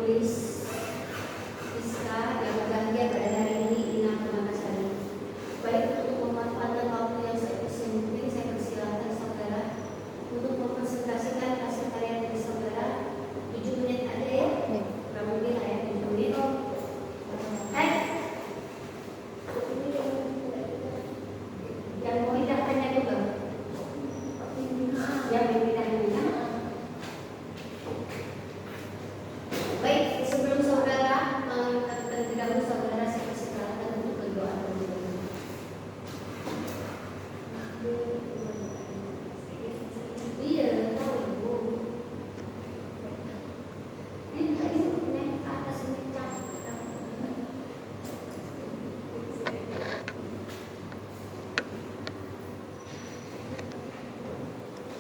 penulis Iska yang berbahagia pada hari ini Ina Permatasari. Baik, untuk memanfaatkan waktu yang sempit, saya persilahkan saudara untuk mempresentasikan hasil karya dari saudara. 7 menit ada ya? Kamu bilang ya 7 menit. Hai. Yang mau hidupkannya juga. Yang memindahkannya. Baik, sebelum saudara terlebih dahulu saudara saya persilahkan untuk berdoa dulu. Iya, tahu. Ini naik atas ini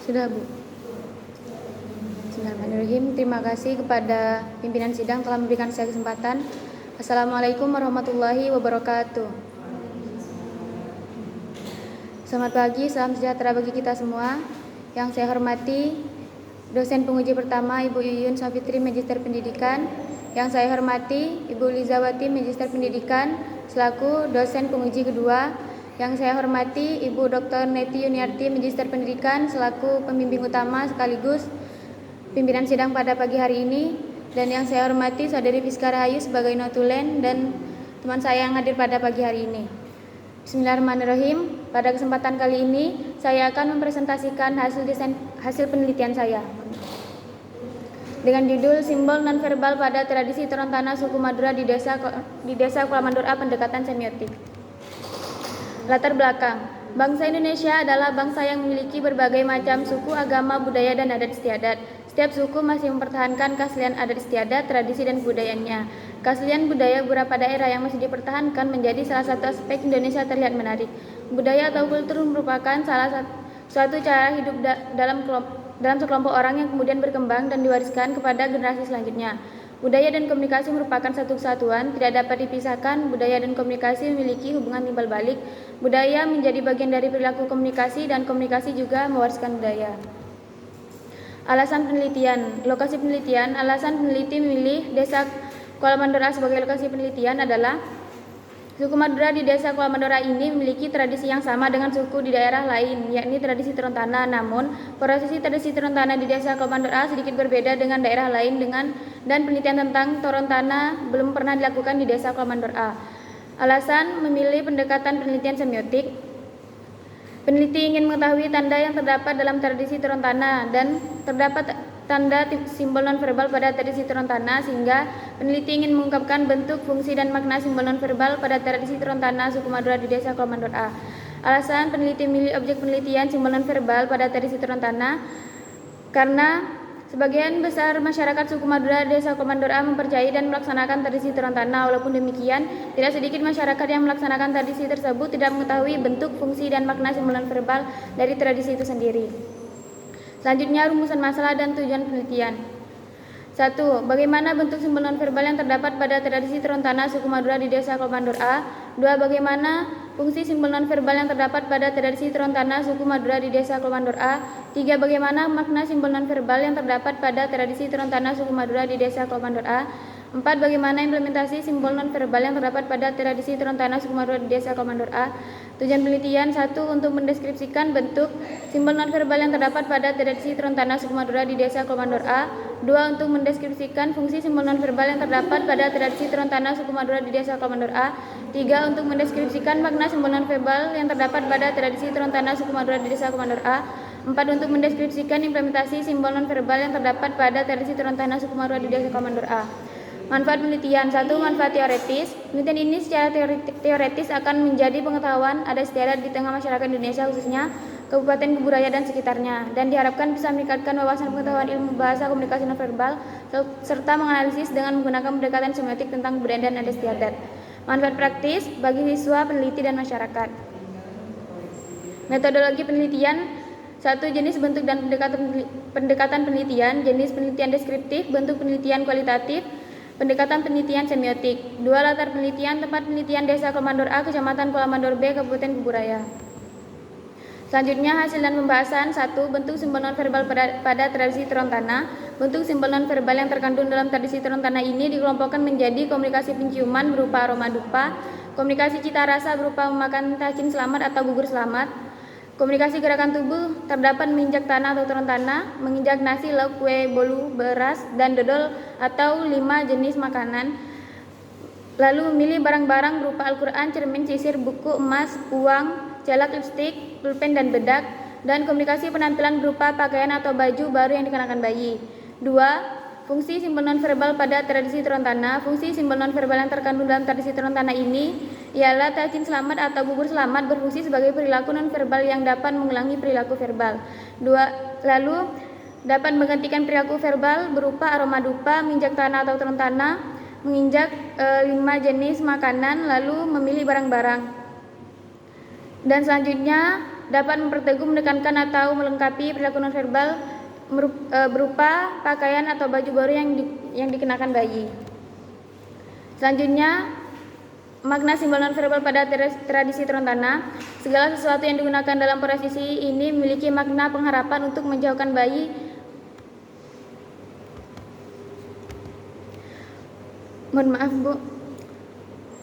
Sudah, Bu. Bismillahirrahmanirrahim. Terima kasih kepada pimpinan sidang telah memberikan saya kesempatan. Assalamualaikum warahmatullahi wabarakatuh. Selamat pagi, salam sejahtera bagi kita semua. Yang saya hormati dosen penguji pertama Ibu Yuyun Safitri, Magister Pendidikan. Yang saya hormati Ibu Lizawati, Magister Pendidikan selaku dosen penguji kedua. Yang saya hormati Ibu Dr. Neti Yuniarti, Magister Pendidikan selaku pembimbing utama sekaligus pimpinan sidang pada pagi hari ini. Dan yang saya hormati Saudari Fiska Rahayu sebagai notulen dan teman saya yang hadir pada pagi hari ini. Bismillahirrahmanirrahim. Pada kesempatan kali ini saya akan mempresentasikan hasil penelitian saya dengan judul Simbol Nonverbal pada Tradisi Torontana Suku Madura di Desa Kuala A, Pendekatan Semiotik. Latar belakang. Bangsa Indonesia adalah bangsa yang memiliki berbagai macam suku, agama, budaya, dan adat istiadat. Setiap suku masih mempertahankan keaslian adat istiadat, tradisi, dan budayanya. Keaslian budaya beberapa daerah yang masih dipertahankan menjadi salah satu aspek Indonesia terlihat menarik. Budaya atau kultur merupakan suatu cara hidup dalam sekelompok orang yang kemudian berkembang dan diwariskan kepada generasi selanjutnya. Budaya dan komunikasi merupakan satu kesatuan, tidak dapat dipisahkan. Budaya dan komunikasi memiliki hubungan timbal balik. Budaya menjadi bagian dari perilaku komunikasi dan komunikasi juga mewariskan budaya. Alasan penelitian. Lokasi penelitian. Alasan peneliti memilih Desa Kuala A sebagai lokasi penelitian adalah suku Madura di Desa Kuala A ini memiliki tradisi yang sama dengan suku di daerah lain, yakni tradisi Torontana. Namun, prosesi tradisi Torontana di Desa Kuala A sedikit berbeda dengan daerah lain dan penelitian tentang Torontana belum pernah dilakukan di Desa Kuala A. Alasan memilih pendekatan penelitian semiotik. Peneliti ingin mengetahui tanda yang terdapat dalam tradisi Torontana dan terdapat tanda simbol nonverbal pada tradisi Torontana, sehingga peneliti ingin mengungkapkan bentuk, fungsi, dan makna simbol nonverbal pada tradisi Torontana suku Madura di Desa Kuala A. Alasan peneliti memilih objek penelitian simbol nonverbal pada tradisi Torontana karena sebagian besar masyarakat suku Madura Desa Kuala A mempercayai dan melaksanakan tradisi Torontana. Walaupun demikian, tidak sedikit masyarakat yang melaksanakan tradisi tersebut tidak mengetahui bentuk, fungsi, dan makna simbol nonverbal dari tradisi itu sendiri. Selanjutnya, rumusan masalah dan tujuan penelitian. 1. Bagaimana bentuk simbol nonverbal yang terdapat pada tradisi Torontana suku Madura di Desa Kuala A? 2. Bagaimana fungsi simbol nonverbal yang terdapat pada tradisi Torontana suku Madura di Desa Kuala A? 3. Bagaimana makna simbol nonverbal yang terdapat pada tradisi Torontana suku Madura di Desa Kuala A? 4. Bagaimana implementasi simbol nonverbal yang terdapat pada tradisi Torontana suku Madura di Desa Kuala A? Tujuan penelitian. 1. Untuk mendeskripsikan bentuk simbol nonverbal yang terdapat pada tradisi Torontana suku Madura di Desa Kuala A. 2. Untuk mendeskripsikan fungsi simbol nonverbal yang terdapat pada tradisi Torontana suku Madura di Desa Kuala A. 3. Untuk mendeskripsikan makna simbol nonverbal yang terdapat pada tradisi Torontana suku Madura di Desa Kuala A. 4. Untuk mendeskripsikan implementasi simbol nonverbal yang terdapat pada tradisi Torontana suku Madura di Desa Kuala A. Manfaat penelitian. 1. Manfaat teoretis. Penelitian ini secara teoretis akan menjadi pengetahuan adat istiadat di tengah masyarakat Indonesia, khususnya Kabupaten Keburaya dan sekitarnya, dan diharapkan bisa meningkatkan wawasan pengetahuan ilmu bahasa komunikasi nonverbal serta menganalisis dengan menggunakan pendekatan semiotik tentang kebudayaan dan adat istiadat. Manfaat praktis bagi siswa, peneliti, dan masyarakat. Metodologi penelitian. 1. Jenis, bentuk, dan pendekatan penelitian. Jenis penelitian deskriptif, bentuk penelitian kualitatif, pendekatan penelitian semiotik. 2. Latar penelitian. Tempat penelitian Desa Kuala A, Kecamatan Kuala B, Kabupaten Keburaya. Selanjutnya hasil dan pembahasan. 1. Bentuk simbol nonverbal pada tradisi Torontana. Bentuk simbol nonverbal yang terkandung dalam tradisi Torontana ini dikelompokkan menjadi komunikasi penciuman berupa aroma dupa, komunikasi cita rasa berupa memakan tacin selamat atau gugur selamat, komunikasi gerakan tubuh terdapat menginjak tanah atau Torontana, menginjak nasi, lauk, kue, bolu, beras, dan dodol atau 5 jenis makanan. Lalu memilih barang-barang berupa Al-Quran, cermin, sisir, buku, emas, uang, celak, lipstik, pulpen, dan bedak, dan komunikasi penampilan berupa pakaian atau baju baru yang dikenakan bayi. 2. Fungsi simbol nonverbal pada tradisi Torontana. Fungsi simbol nonverbal yang terkandung dalam tradisi Torontana ini ialah tacin selamat atau gugur selamat berfungsi sebagai perilaku nonverbal yang dapat mengulangi perilaku verbal. 2. Lalu dapat menggantikan perilaku verbal berupa aroma dupa, menginjak tanah atau Torontana, menginjak 5 jenis makanan, lalu memilih barang-barang. Dan selanjutnya dapat memperteguh, menekankan atau melengkapi perilaku nonverbal berupa pakaian atau baju baru yang dikenakan bayi. Selanjutnya, makna simbol nonverbal pada tradisi Torontana. Segala sesuatu yang digunakan dalam posisi ini memiliki makna pengharapan untuk menjauhkan bayi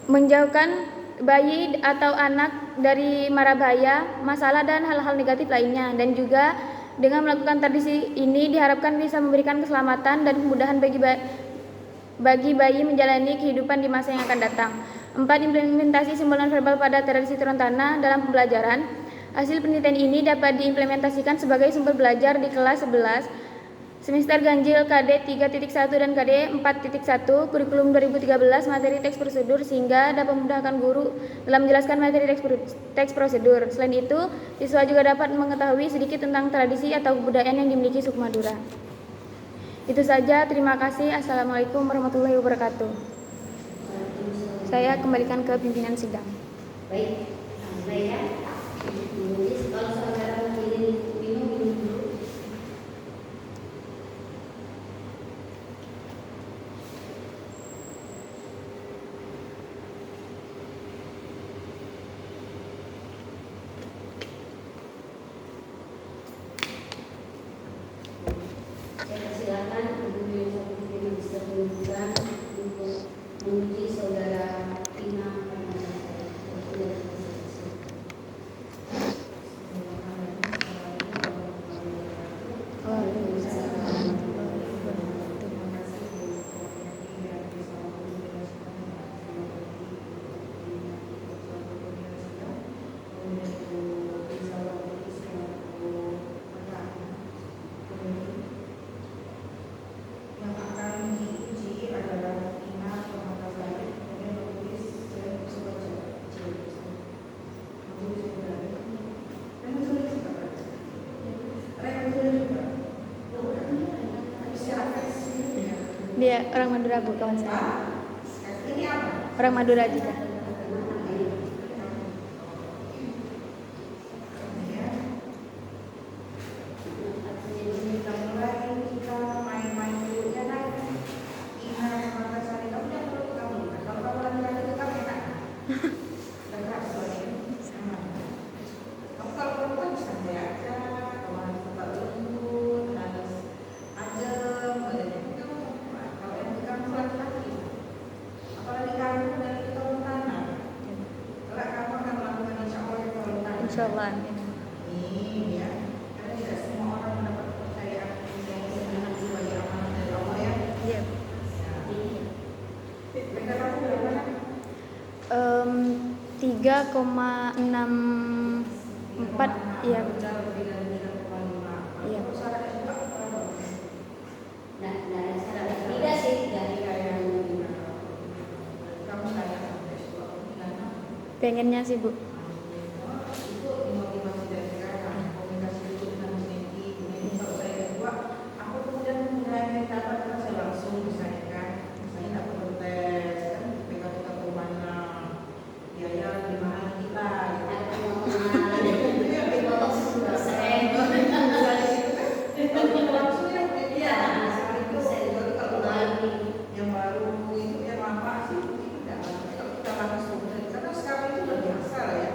menjauhkan bayi atau anak dari mara bahaya, masalah, dan hal-hal negatif lainnya. Dan juga dengan melakukan tradisi ini diharapkan bisa memberikan keselamatan dan kemudahan bagi bayi menjalani kehidupan di masa yang akan datang. 4. Implementasi simbol nonverbal pada tradisi Torontana dalam pembelajaran. Hasil penelitian ini dapat diimplementasikan sebagai sumber belajar di kelas 11 semester ganjil KD 3.1 dan KD 4.1 kurikulum 2013 materi teks prosedur, sehingga dapat memudahkan guru dalam menjelaskan materi teks prosedur. Selain itu, siswa juga dapat mengetahui sedikit tentang tradisi atau kebudayaan yang dimiliki suku Madura. Itu saja, terima kasih. Assalamualaikum warahmatullahi wabarakatuh. Saya kembalikan ke pimpinan sidang. Baik, baik ya. Kalau saudara ingin minum dulu. Saya silakan Ibu yang saya bisa menunjukkan untuk menguji saudara Tina. Dia orang Madura, Bu, kawan saya. Orang Madura juga. Insyaallah. Iya. 3,64, iya. Iya. Tidak sih, Pengennya sih, Bu. Yang baru itu yang lama sih tidak, kalau kita langsung, karena sekarang itu udah biasa lah ya.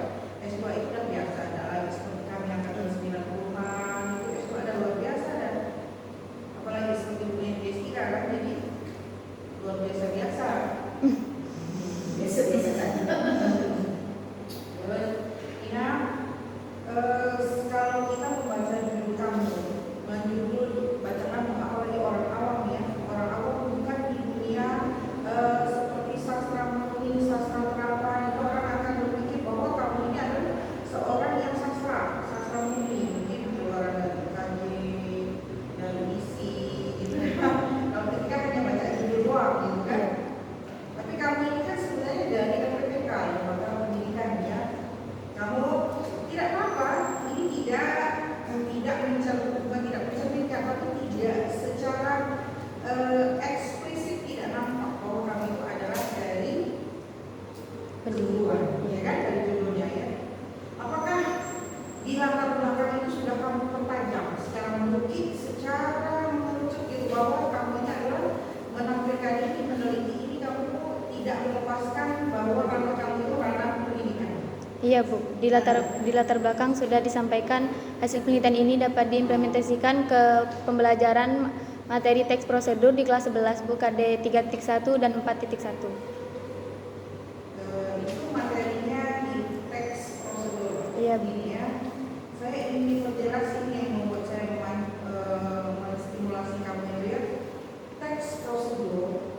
menjelaskan bahwa ranah kamu itu ranah pendidikan. Iya Bu, di latar belakang sudah disampaikan hasil penelitian ini dapat diimplementasikan ke pembelajaran materi teks prosedur di kelas 11 Bu, KD 3.1 dan 4.1. Itu materinya di teks prosedur. Iya, Bu. Ini ya. Saya ingin memperjelas ini yang membuat saya menstimulasi kamu itu ya. Teks prosedur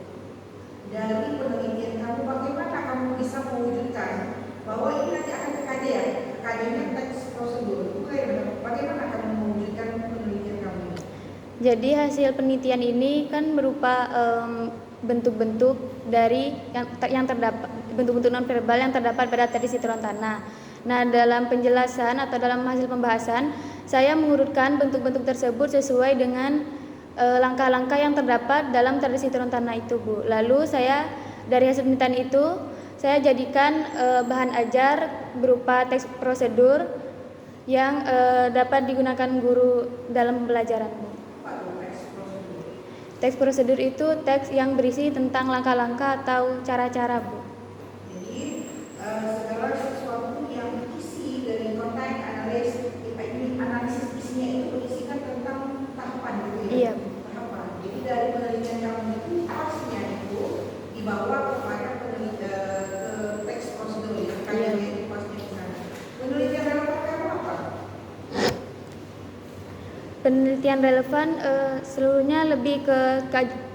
dari penelitian kamu, bagaimana kamu bisa mewujudkan bahwa ini nanti akan ke KD ya, KD-nya teks prosedur. Bagaimana kamu mewujudkan penelitian kamu ini? Jadi hasil penelitian ini kan berupa bentuk-bentuk dari yang terdapat bentuk-bentuk nonverbal yang terdapat pada tradisi turun tanah. Nah, dalam penjelasan atau dalam hasil pembahasan, saya mengurutkan bentuk-bentuk tersebut sesuai dengan langkah-langkah yang terdapat dalam tradisi turun tanah itu, Bu. Lalu saya dari hasil penelitian itu saya jadikan bahan ajar berupa teks prosedur yang dapat digunakan guru dalam pembelajaran, Bu. Teks prosedur itu teks yang berisi tentang langkah-langkah atau cara-cara, Bu. Jadi segala sesuatu yang isi dari konteks analisis isinya itu berisikan tentang tahapan gitu ya. Iya. Tahapan. Jadi dari penelitian kamu itu pasnya itu dibawa kepada teks prosedur ya. Iya. Itu pasnya di sana. Penelitian relevan kamu apa? Penelitian relevan seluruhnya lebih ke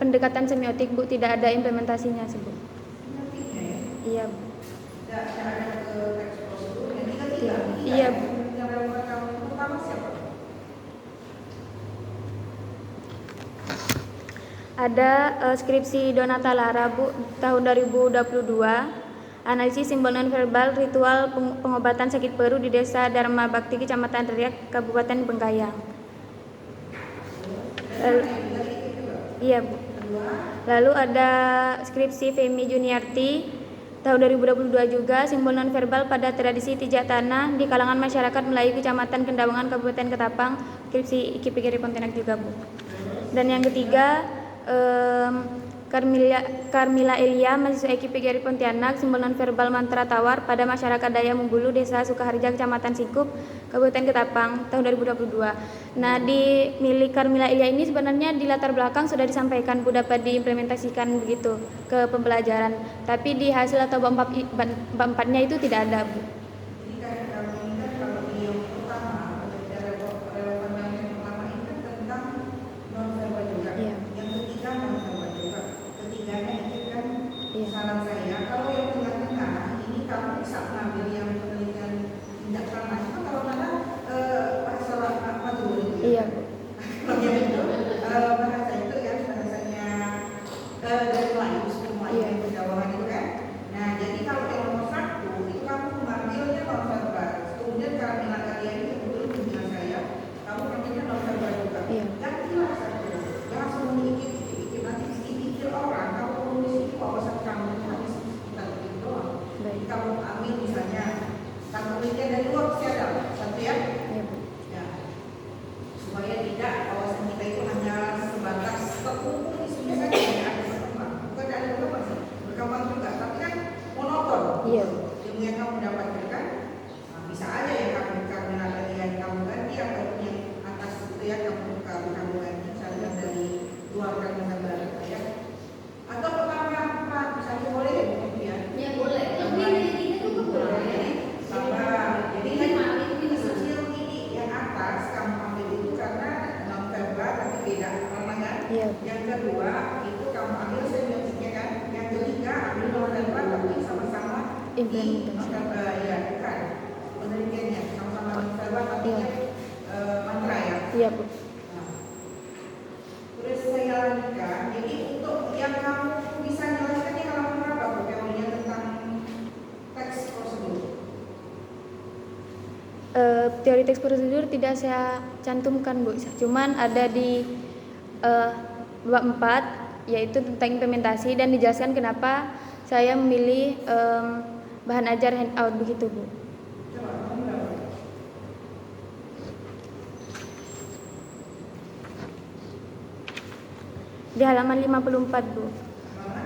pendekatan semiotik, Bu, tidak ada implementasinya sih, Bu. Nantinya ya. Iya, Bu. Tidak ada ke teks prosedur yang ketiga. Iya, Bu. Penelitian relevan kamu itu pertama siapa? Ada skripsi Donata Lara, Bu, tahun 2022, analisis simbol nonverbal ritual pengobatan sakit paru di Desa Dharma Bakti, Kecamatan Riak, Kabupaten Bengkayang. Iya, Bu. Lalu ada skripsi Femi Juniarti tahun 2022 juga, simbol nonverbal pada tradisi pijak tanah di kalangan masyarakat Melayu Kecamatan Kendawangan, Kabupaten Ketapang, skripsi IKIP Pontianak juga, Bu. Dan yang ketiga Karmila Elia, mahasiswa IKIP Pontianak, simbol nonverbal mantra tawar pada masyarakat Daya Mumbulu, Desa Sukaharja, Kecamatan Sikup, Kabupaten Ketapang, tahun 2022. Nah, di milik Karmila Elia ini sebenarnya di latar belakang sudah disampaikan, Bu, dapat diimplementasikan begitu ke pembelajaran. Tapi di hasil atau bab 4-nya itu tidak ada, Bu. Jadi kan kalau ini kan kalau di yang pertama, relevan yang pertama ini kan tentang nonverbal juga. Iya. Yang ketiga nonverbal juga. Ketiganya itu kan Iya. saran saya. Kalau yang tengah-tengah ini kamu bisa mengambil yang penelitian tindak tanah. Itu kalau mana bahasa apa dulu? Iya, Bu. Kalau yang itu bahasa itu ya bahasanya dari Melayu semua Iya. yang Jawaban itu kan. Nah, jadi kalau yang nomor 1 itu kamu mengambilnya nonverbal. Kemudian Karmila kalian itu betul dengan saya, kamu ngambilnya nonverbal juga. Iya. Gantilah saja. Jangan langsung mengikir-ikir nanti dikir orang. Kalau menulis itu wawasan kamu itu hanya sekitar itu doang. Jadi Baik. kamu ambil misalnya kamu penelitian dari luar pasti ada satu ya. Iya, Bu. Ya, supaya tidak wawasan kita itu hanya sebatas terkumpul di sini saja, tidak ada berkembang. Bukan ada berkembang sih, berkembang juga, tapi kan monoton. Iya. Ilmu yang kamu dapatkan kan, bisa aja ya kamu yang kamu ganti atau yang atas itu ya kamu ganti, misalnya dari luar Kalimantan Barat ya. Atau pertama apa, misalnya boleh ya? Ya boleh. Lebih dari ini juga boleh. Jadi kecil ini yang atas kamu ambil itu karena nonverbal tapi beda karena kan. Iya. Yang kedua itu kamu ambil semiotiknya kan. Yang ketiga ambil nonverbal tapi sama-sama Implementasi. ya bukan penelitiannya sama-sama nonverbal tapi Iya. mantra ya. Iya, Bu. Nah, terus saya lanjutkan. Jadi untuk yang kamu bisa jelaskannya kalau berapa Bu teorinya tentang teks prosedur? Teori teks prosedur tidak saya cantumkan, Bu. Cuman ada di bab 4, yaitu tentang implementasi, dan dijelaskan kenapa saya memilih bahan ajar handout begitu, Bu. Coba kamu berapa? Di halaman 54, Bu. Mana?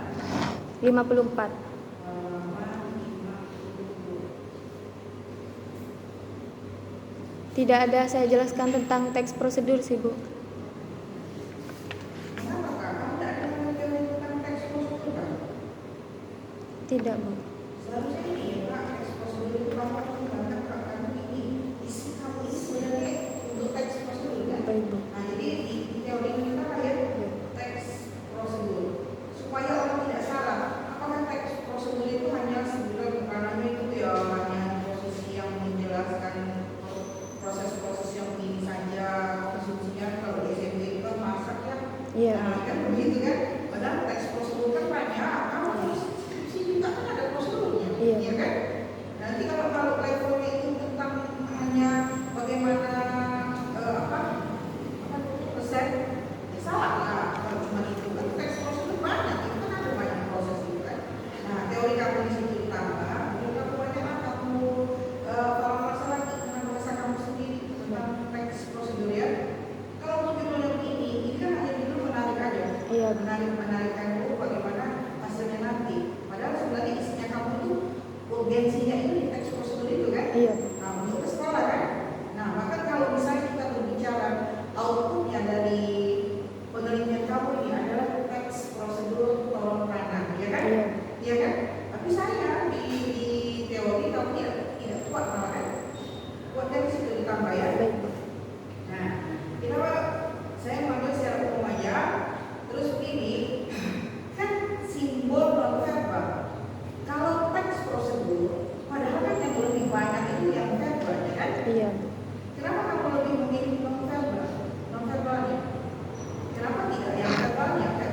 54. Tidak ada saya jelaskan tentang teks prosedur sih Bu. Kenapa Kak? Kamu tidak ada teori tentang teks prosedur kan? Tidak Bu. Seharusnya ini ya Kak, teks prosedur itu kamu akan membantu Kak, karena ini isi kamu ini sebenarnya untuk teks prosedur kan? Baik Bu. Nah jadi di teori kita lah ya, teks prosedur supaya orang tidak salah. Apakah teks prosedur itu hanya sebutan karena itu ya hanya posisi yang menjelaskan proses-proses yang ini saja, konstruksinya kalau di SMP itu kan masak ya. Iya. Nah, kan begitu kan? Padahal teks prosedur kan banyak. Kalau skripsi juga kan ada prosedurnya, Iya. iya kan? Nanti kalau levelnya itu tentang hanya bagaimana apa resep, ya salah lah. Kalau cuma itu kan teks prosedur banyak, itu kan ada banyak proses itu kan. Nah, teori kamu di situ ditambah, menurut kamu banyak apa kamu kalau masalah dengan bahasa kamu sendiri tentang teks prosedur ya. Kalau untuk judul yang ini kan hanya judul menarik aja. Iya. Menarikkan dulu bagaimana hasilnya nanti. Padahal sebenarnya isinya kamu itu urgensinya itu di teks prosedur itu kan. Iya. Nah, untuk ke sekolah kan. Nah, bahkan kalau misalnya kita berbicara outputnya dari penelitian kamu ini adalah teks prosedur tolong kanan, ya kan? Iya. Iya kan? Tapi saya di teori kamu tidak kuat malah kan. Kuat dari situ ditambah ya. Baik Bu. Nah, kenapa saya mengambil secara umum aja, terus ini kan simbol non-verbal. Kalau teks prosedur, padahal kan yang lebih banyak itu yang verbal, ya kan? Iya Bu. Kenapa kamu lebih memilih non-verbal? Non-verbalnya? Kenapa tidak yang verbalnya? Kan?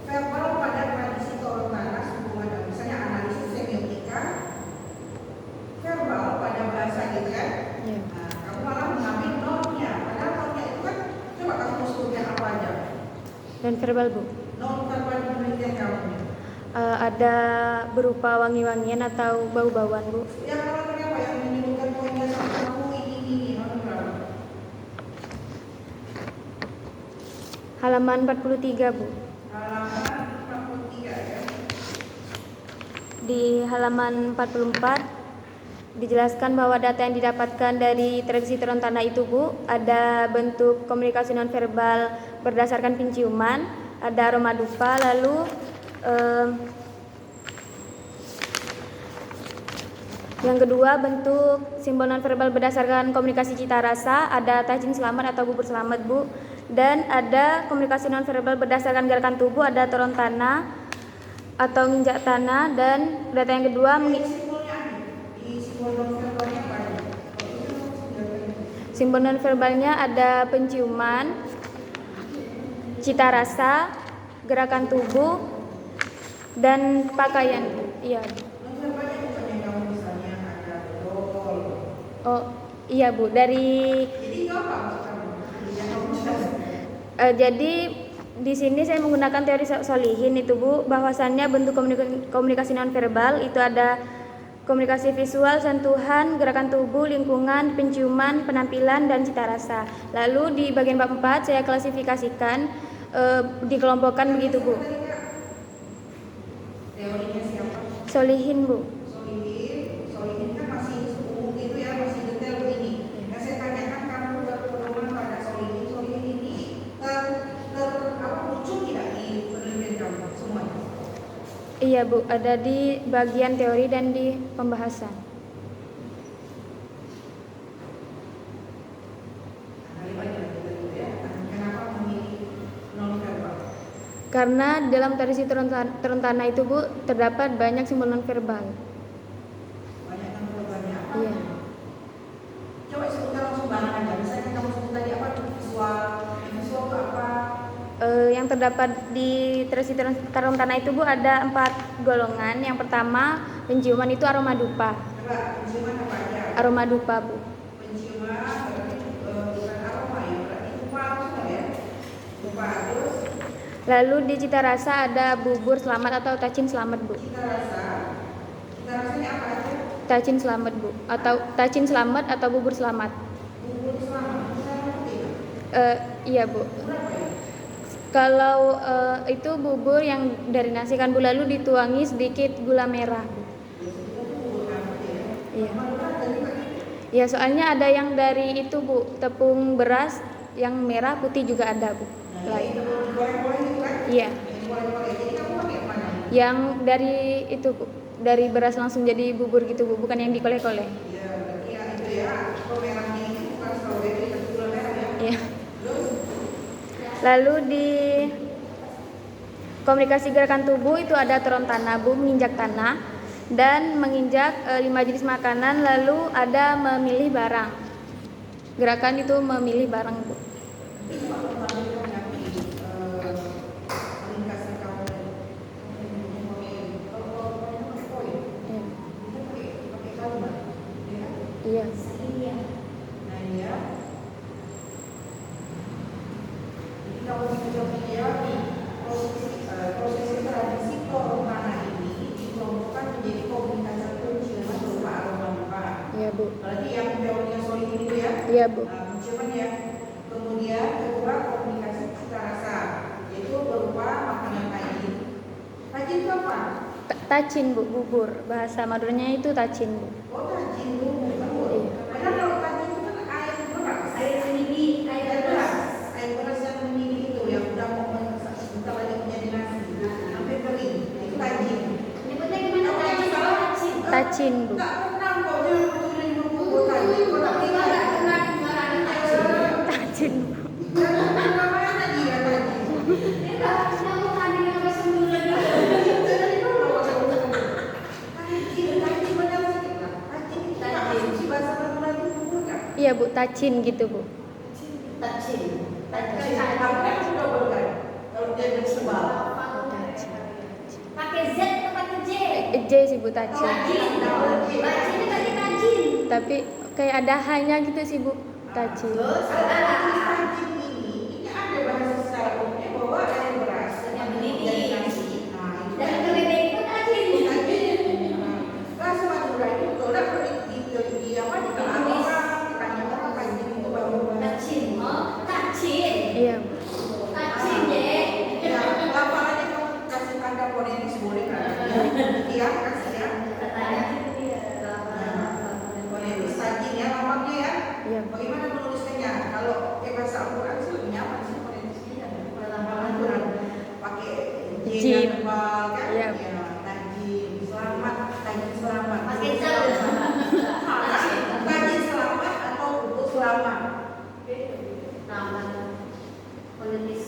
Verbal pada tradisi Torontana, hubungan misalnya analisis semiotika, verbal pada bahasa gitu kan? Iya. Nah, kamu malah mengambil non-nya, padahal non-nya itu kan coba kamu sebutnya apa aja? Dan verbal Bu. Non-verbal di penelitian kamu. Ada berupa wangi-wangian atau bau-bauan Bu. Yang namanya apa yang menyebutkan poinnya sama kamu ini non-verbal. Halaman 43 Bu. Halaman 43 ya. Di halaman 44 dijelaskan bahwa data yang didapatkan dari tradisi Torontana itu Bu, ada bentuk komunikasi nonverbal berdasarkan penciuman, ada aroma dupa, lalu yang kedua bentuk simbol nonverbal berdasarkan komunikasi cita rasa, ada tajin selamat atau bubur selamat Bu, dan ada komunikasi nonverbal berdasarkan gerakan tubuh, ada Torontana atau nginjak tanah, dan data yang kedua Simbolnya ada di simbol non-verbalnya apa aja? simbol nonverbalnya ada penciuman, cita rasa, gerakan tubuh, dan pakaian. Iya. Non-verbalnya bukan yang kamu misalnya ada dodol. Oh iya Bu, dari Jadi gampang kamu yang kamu jelaskan. jadi di sini saya menggunakan teori Solihin itu Bu, bahwasannya bentuk komunikasi nonverbal itu ada komunikasi visual, sentuhan, gerakan tubuh, lingkungan, penciuman, penampilan, dan cita rasa. Lalu di bagian bab 4 saya klasifikasikan, dikelompokkan begitu Bu. Teorinya siapa? Solihin Bu. Solihin kan masih umum itu ya, masih detail begini. Yang saya tanyakan kamu berpedoman pada Solihin ini muncul tidak di penelitian kamu semuanya? Iya Bu, ada di bagian teori dan di pembahasan. Kenapa memilih non-verbal? Karena dalam tradisi Torontana itu Bu, terdapat banyak simbol nonverbal. Banyak non-verbalnya apa? Iya. Coba sebutkan langsung barang aja. Misalnya kamu sebut tadi apa? Visual. Visual itu apa? Yang terdapat di tradisi Torontana itu Bu, ada 4 golongan. Yang pertama, penciuman itu aroma dupa. Coba penciuman apa aja? Aroma dupa Bu. Penciuman berarti bukan aroma ya, berarti dupa langsung ya. Dupa terus Lalu di cita rasa ada bubur selamat atau tacin selamat Bu. cita rasanya apa aja? Tacin selamat Bu, atau tacin selamat atau bubur selamat. Bubur selamat, selamat itu Iya Bu. berapa ya? Kalau itu bubur yang dari nasi kan Bu, lalu dituangi sedikit gula merah Bu. Biasanya itu bubur apa ya? Iya. Mana dari mana? Ya soalnya ada yang dari itu Bu, tepung beras yang merah putih juga ada Bu. Nah, itu goreng-goreng itu kan? Iya. Yang goreng-goreng. Jadi kamu pakai yang mana? Yang dari itu Bu, dari beras langsung jadi bubur gitu Bu, bukan yang dikoleh-koleh. Iya, berarti yang itu ya. Kalau merahnya itu bukan strawberry, tapi gula merah ya. Iya. Terus? Lalu di komunikasi gerakan tubuh itu ada turun tanah Bu, menginjak tanah dan menginjak 5 jenis makanan, lalu ada memilih barang. Gerakan itu memilih barang Bu. Itu kalau tadi kan yang di komunikasi kamu kalau pakai poin, Iya. kita pakai kalimat, ya kan? Iya. Nah ya, jadi kalau kita nih prosesi tradisi turun tanah ini dikelompokkan menjadi komunikasi penciuman berupa aroma lupa. Iya Bu. Berarti yang jauhnya solid ini Bu ya? Iya Bu. Penciuman ya. Kemudian kedua komunikasi cita rasa, yaitu berupa makanan tajin. Tajin itu apa? Tacin Bu, bubur. Bahasa Maduranya itu tacin Bu. Oh tajin dulu, bukan Bu. Iya. Padahal kalau tajin itu kan air beras. Air mendidih, air beras. Air beras yang mendidih itu yang udah mau bentar lagi menjadi nasi, sampai kering. Itu tajin. Nyebutnya gimana tadi? Tacin. Tacin Bu. Enggak pernah kok dia betul-betul nyebut tajin. Kok tak Enggak pernah dengar ada tacin. Tacin Bu. namanya dia tajin. Enggak, kamu tadi yang bahasa Madura. Iya Bu, tacin gitu Bu. Tacin. Pakai Z atau pakai J? J sih Bu, tacin. Tajin. Bacanya tadi tajin. Tapi kayak ada hanya gitu sih Bu, tacin. Dan keledai itu tajin. Tacin. Oh, tacin. Iya Bu. Tacin, Dek. Iya Bu. Bagaimana menuliskannya? Kalau pakai bahasa Al-Quran sih lebih nyaman sih menulisnya dalam Al-Quran. Pakai Jim. J tebal kan? Iya. Ya, tajin selamat, tajin selamat. Pakai jam. Tajin selamat atau bubur selamat. Taman politis.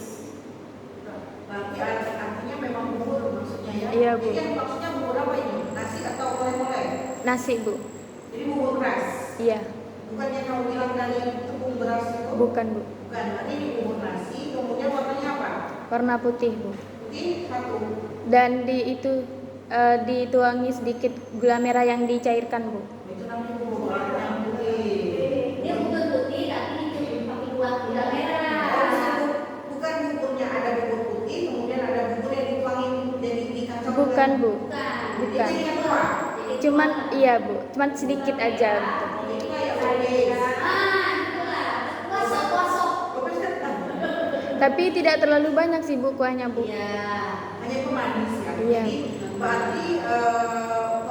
Berarti artinya memang bubur maksudnya ya. Iya, Bu. Jadi yang maksudnya bubur apa ini? Nasi atau oleh-oleh? Nasi Bu. Jadi bubur beras. Iya. Bukannya kamu bilang dari tepung beras itu? Bukan Bu. Bukan, berarti ini bubur nasi, kemudian warnanya apa? Warna putih Bu. Putih satu. Dan dituangi sedikit gula merah yang dicairkan Bu. Itu namanya bubur yang putih. Dia bukan putih tapi itu pakai gula merah. Bukan buburnya ada bubur putih, kemudian ada bubur yang dituangin jadi dikacau. Bukan Bu. Bukan. Bukan. Jadi yang tua. Cuman iya Bu, cuman sedikit aja gitu. Itu kayak odes. Itulah. Kosok. Tapi tidak terlalu banyak sih Bu kuahnya Bu. Iya. Hanya pemanis kan. Iya. Jadi berarti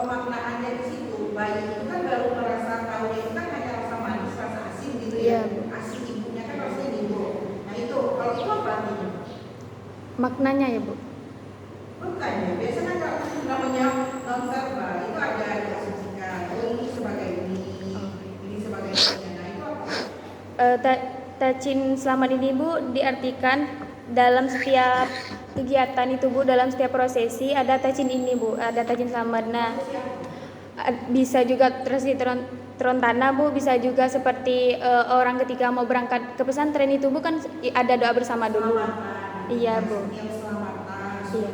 pemaknaannya di situ bayi itu kan baru merasa tahu itu kan hanya rasa manis, rasa asin gitu Iya, ya. Bu. Asin ibunya kan rasanya gitu. Nah itu kalau itu apa artinya? Maknanya ya Bu. Bukan ya, biasanya kalau namanya non verbal itu ada diasumsikan. Oh ini sebagai ini sebagai ini. Nah itu apa? Tacin selamat ini Bu diartikan dalam setiap kegiatan itu Bu, dalam setiap prosesi ada tacin ini Bu, ada tacin selamat. Nah bisa juga terus di turun tanah Bu, bisa juga seperti orang ketika mau berangkat ke pesantren itu Bu kan ada doa bersama dulu. Iya Bu. Yang selamatan. Iya.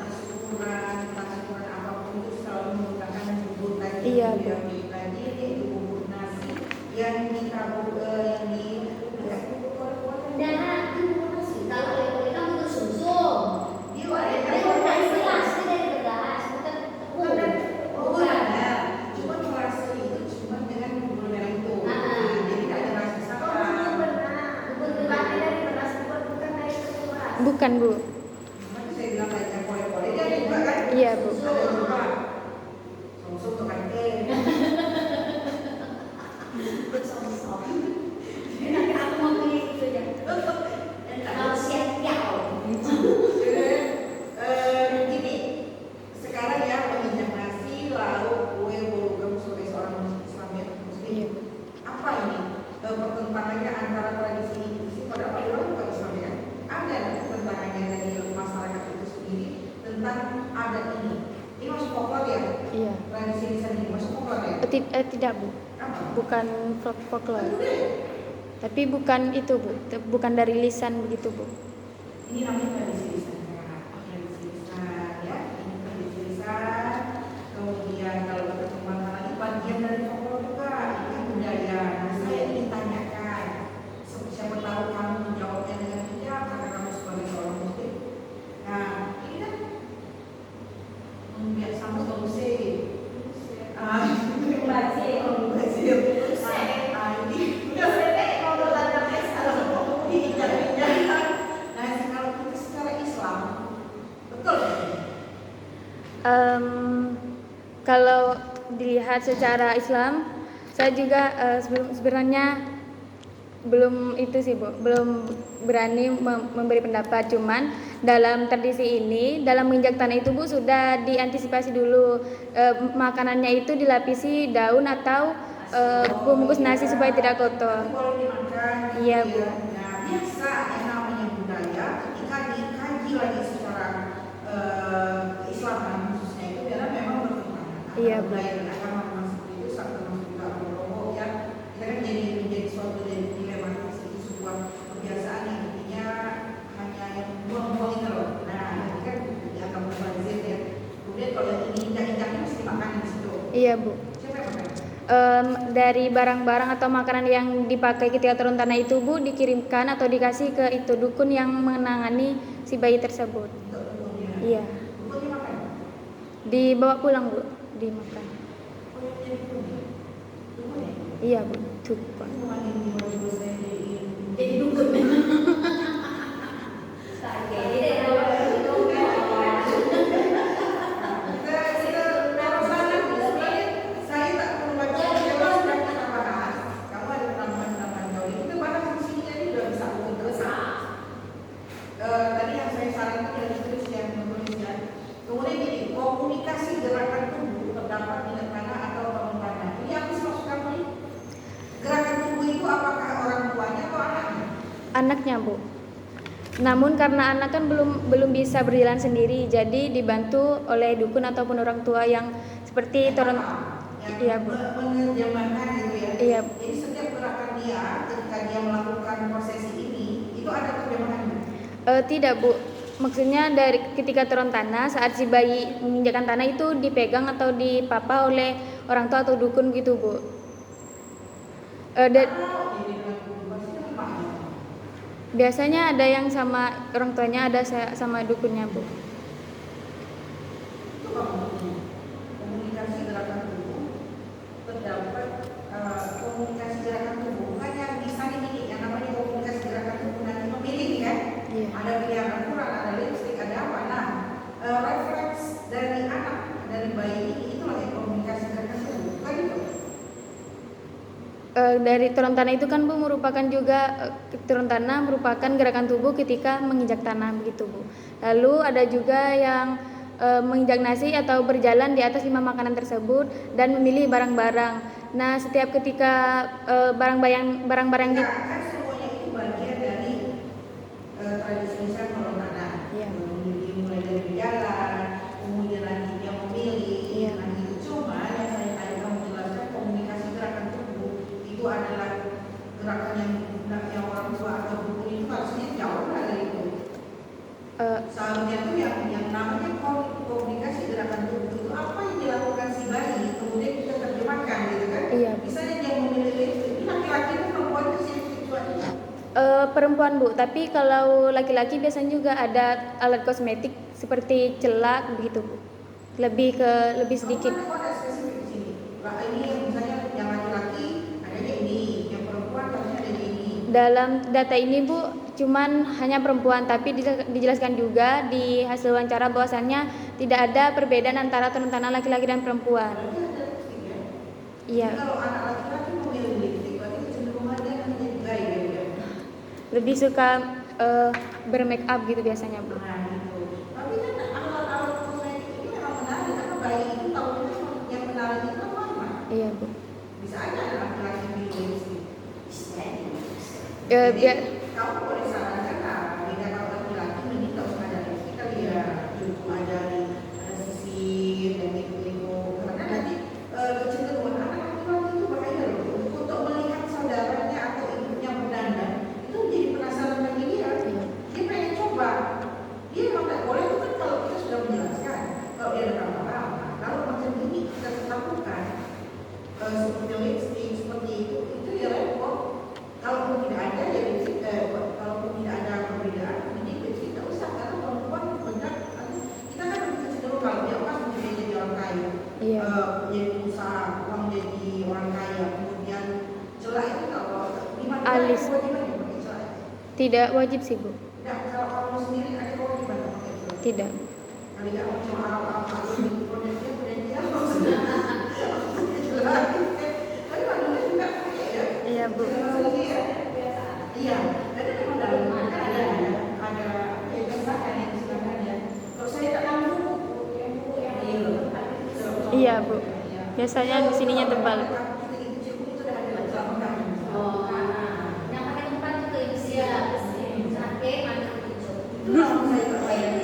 Syukuran apapun itu selalu menggunakan bubur tadi. Iya, Bu. Yang di tadi itu bubur nasi yang ditabur yang di Dan itu nasi. Kalau oleh-oleh kan butuh sumsum. Dia Dari beras jelas, dari beras, bukan tepung. bukan ya. Cuma rasa itu cuma dengan bubur merah itu. Jadi tidak ada rasa santan. Bubur beras dari beras, bukan dari tepung. Bukan Bu. Nanti saya bilang aja boleh-boleh. Dia ada juga kan? Iya Bu. Ada juga. Sumsum tekan tentang adat ini. Ini masuk folklore ya? Iya. Tradisi lisan ini masuk folklore ya? Tidak Bu, Apa? bukan folklore. Budaya. Tapi bukan itu Bu, bukan dari lisan begitu Bu. Ini namanya tradisi lisan ya. Ini tradisi lisan. Kemudian kalau berkembang lagi bagian dari folklore juga, ini kan budaya. Nah, saya ingin tanyakan, siapa tahu kamu menjawabnya dengan bijak karena kamu sebagai seorang muslim. Nah, ini kan biar sama solusi. Kalau dilihat secara Islam, saya juga sebenarnya belum itu sih Bu, belum berani memberi pendapat. Cuman dalam tradisi ini, dalam menginjak tanah itu Bu sudah diantisipasi dulu, makanannya itu dilapisi daun atau bungkus nasi supaya tidak kotor. Kalau dimakan, Iya Bu. nah, biasa yang namanya budaya ketika dikaji lagi secara keislaman khususnya itu karena memang bertentangan. Iya, Bu. Budaya dan agama memang seperti itu, satu termasuk juga rombong ya. Kita kan menjadi suatu dilematis, itu sebuah kebiasaan yang intinya hanya yang buang-buang itu loh. Nah, ini kan dianggap mubazir ya. Kemudian kalau yang ini injak-injaknya mesti makan di situ. Iya Bu. Siapa yang makan? Dari barang-barang atau makanan yang dipakai ketika turun tanah itu Bu dikirimkan atau dikasih ke itu dukun yang menangani si bayi tersebut. Untuk dukunnya. Iya. Dukunnya makan. Dibawa pulang Bu, dimakan. Oh, yang jadi dukunnya. Dukunnya. Iya Bu, dukun. Jadi dukun. Saya tak perlu baca kalau sudah kita bahas. Kamu ada penambahan-penambahan jauh itu bahkan fungsinya ini sudah bisa terus. Tadi yang saya sarankan dari tulis yang menuliskan. Kemudian gini, komunikasi gerakan tubuh terdapat di tanah atau bangun tanah. Ini apa sih maksud kamu ini? Gerakan tubuh itu apakah orang tuanya atau anaknya? Anaknya Bu. Namun karena anak kan belum bisa berjalan sendiri, jadi dibantu oleh dukun ataupun orang tua yang seperti turun. Yang Iya Bu. menerjemahkan gitu ya. Iya. Jadi setiap gerakan dia ketika dia melakukan prosesi ini itu ada terjemahannya. Tidak Bu. Maksudnya dari ketika turun tanah saat si bayi menginjakkan tanah itu dipegang atau dipapa oleh orang tua atau dukun gitu Bu. Biasanya ada yang sama orang tuanya, ada sama dukunnya Bu. Itu maksudnya komunikasi gerakan tubuh terdapat komunikasi gerakan tubuh bukan yang bisa ini yang namanya komunikasi gerakan tubuh nanti memilih kan. Iya. Ada pilihan Al-Quran, ada lipstick, ada apa. Nah, refleks dari anak dari bayi ini itulah yang komunikasi gerakan tubuh bukan itu. Dari turun tanah itu kan Bu merupakan juga turun tanah merupakan gerakan tubuh ketika menginjak tanah begitu Bu. Lalu ada juga yang menginjak nasi atau berjalan di atas 5 makanan tersebut dan memilih barang-barang. Nah, setiap ketika barang-barang di Kan semuanya itu bagian dari tradisi lisan turun tanah. Iya. Mulai dari berjalan, kemudian lagi dia memilih. Iya. Nah, itu cuma yang saya tadi kamu jelaskan komunikasi gerakan tubuh itu adalah gerakan yang orang tua atau dukun itu harusnya jauh lah dari itu. Seharusnya itu yang namanya komunikasi gerakan tubuh itu apa yang dilakukan si bayi kemudian kita terjemahkan gitu kan. Iya. Misalnya dia memilih lipstick, ini laki-laki itu perempuan itu sih tujuannya. Perempuan Bu, tapi kalau laki-laki biasanya juga ada alat kosmetik seperti celak begitu Bu. Lebih sedikit. Kamu ada spesifik di sini. Nah, ini yang misalnya yang laki-laki adanya ini, yang perempuan harusnya ada ini. Dalam data ini Bu, cuman hanya perempuan, tapi dijelaskan juga di hasil wawancara bahwasannya tidak ada perbedaan antara turun tanah laki-laki dan perempuan. Berarti ada lipstick ya. Iya, Jadi kalau anak laki-laki memilih lipstick, berarti kecenderungannya akan menjadi gay gitu ya. lebih suka bermake up gitu biasanya Bu. Nah, gitu. Tapi kan alat-alat kosmetik ini memang menarik karena bayi itu tahunya yang menarik itu kan mama. Iya Bu. Bisa aja ada laki-laki yang milih lipstick. Biar Kamu boleh sarankan beda kalau laki-laki ini tak usah ada lipstick kali ya, cukup ada Iya. Jadi usaha, uang jadi orang kaya, kemudian celah itu kalau gimana? Alis. Kewajibannya pakai celah? Tidak wajib sih Bu. Tidak, kalau kamu sendiri ada kewajiban pakai celah? Tidak. Kali nggak mau cuma apa-apa ini proyeknya maksudnya pakai celah. Tapi manusia juga pakai ya. Iya Bu. Iya, jadi memang dalam kan ada kebiasaan yang silakan ya. Kalau saya tak tahu Iya Bu. Biasanya di sininya tebal. Oh, yang pakai tempat juga bisa. Sampai mana hijau. Itu langsung saya terbayang.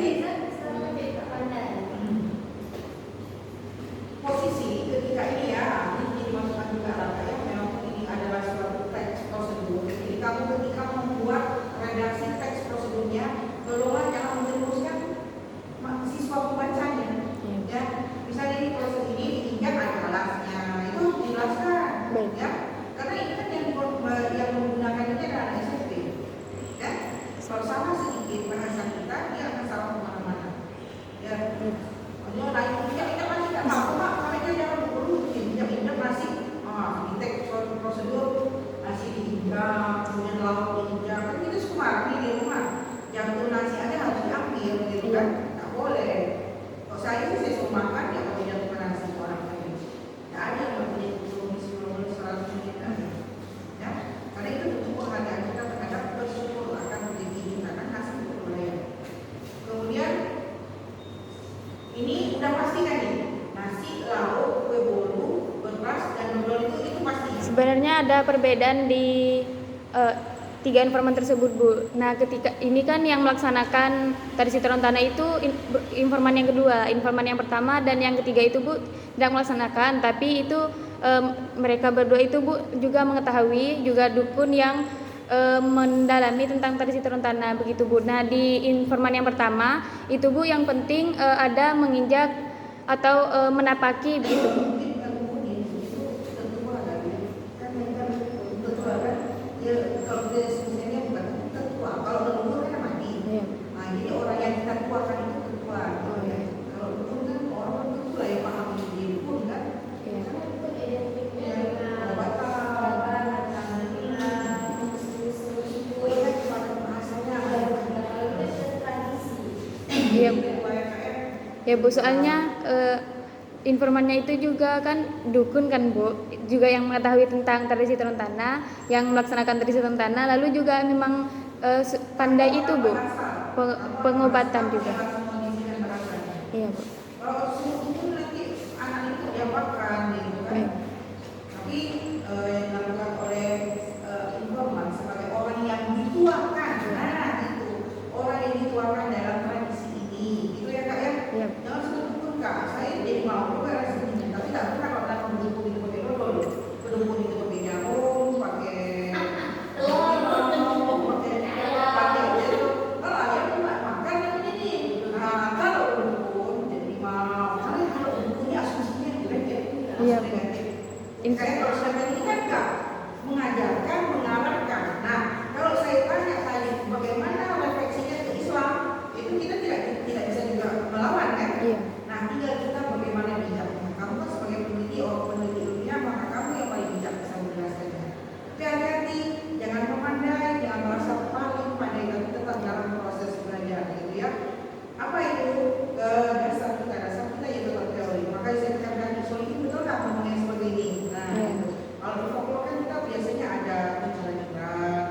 Posisi ketika ini ya, ini dimasukkan juga ya, memang ini adalah suatu teks prosedur. Jadi kamu ketika membuat redaksi teks prosedurnya, tolonglah jangan menjerumuskan siswa pembacanya. Ya, misalnya ini proses ini diinjak ada alasnya, itu dijelaskan. Baik. Ya, karena ini kan yang menggunakan ini adalah SMP. Ya, kalau salah sedikit bahasa kita, dia akan salah kemana-mana. Ya. Kalau lain tidak masih tidak apa-apa, Pak. Mereka jangan dulu injak masih di teks prosedur masih diinjak, kemudian lauk diinjak. Kan itu semua ini di rumah. Yang itu nasi aja harus diambil, gitu kan? Tak boleh. Kalau saya sih saya suruh makan ya kalau tidak nasi orang lain. Tidak ada yang berpunya 10 menit, 100 menit ya. Karena itu bentuk penghargaan kita terhadap bersyukur akan rezeki karena nasi itu boleh. Kemudian ini udah pasti kan nih, nasi, lauk, kue bolu, beras dan dodol itu pasti. Sebenarnya ada perbedaan di tiga informan tersebut Bu. Nah ketika ini kan yang melaksanakan tradisi turun tanah itu informan yang kedua, informan yang pertama dan yang ketiga itu Bu tidak melaksanakan, tapi itu mereka berdua itu Bu juga mengetahui, juga dukun yang mendalami tentang tradisi turun tanah begitu Bu. Nah di informan yang pertama itu Bu yang penting ada menginjak atau menapaki begitu Bu. Kalau dia sebenarnya bukan tetua, kalau leluhur kan mati. Iya. Nah, jadi orang yang kita tuakan itu tetua. Kalau leluhur kan orang tetua yang paham di leluhur kan. Iya. Iya. Ya Bu, soalnya informannya itu juga kan dukun kan Bu, juga yang mengetahui tentang tradisi turun tanah, yang melaksanakan tradisi turun tanah, lalu juga memang pandai itu Bu, pengobatan juga. Iya Bu. Kalau suruh itu nanti anak itu diapakan gitu kan. Tapi yang dilakukan oleh informan sebagai orang yang dituakan, nah itu orang yang dituakan dalam tradisi ini, itu ya Kak ya. Iya. Jangan sebut dukun Kak, saya jadi mau juga rasanya, tapi tak pernah kalau dalam mendukung itu pakai dodol, mendukung itu pakai jagung, pakai pakai itu, kalau ayam nggak makan yang ini. Nah kalau dukun jadi mau, kalau dukun ini asumsinya jelek ya, Iya. negatif. Kayak kalau saya ini kan Kak mengajarkan, mengarahkan. Nah kalau saya tanya tadi bagaimana refleksinya ke Islam, itu kita tidak bisa juga melawan kan? Iya. Nah tinggal kita bagaimana bijaknya. Kamu kan sebagai peneliti ilmiah, maka kamu yang paling bijak bisa menjelaskannya. Tapi hati-hati, jangan memandai, jangan merasa paling pandai, tapi tetap dalam proses belajar gitu ya. Apa itu dasar kita ya tetap teori. Makanya saya katakan usul ini betul nggak ngomongnya seperti ini. Nah, kalau di folklore kan kita biasanya ada penjelasan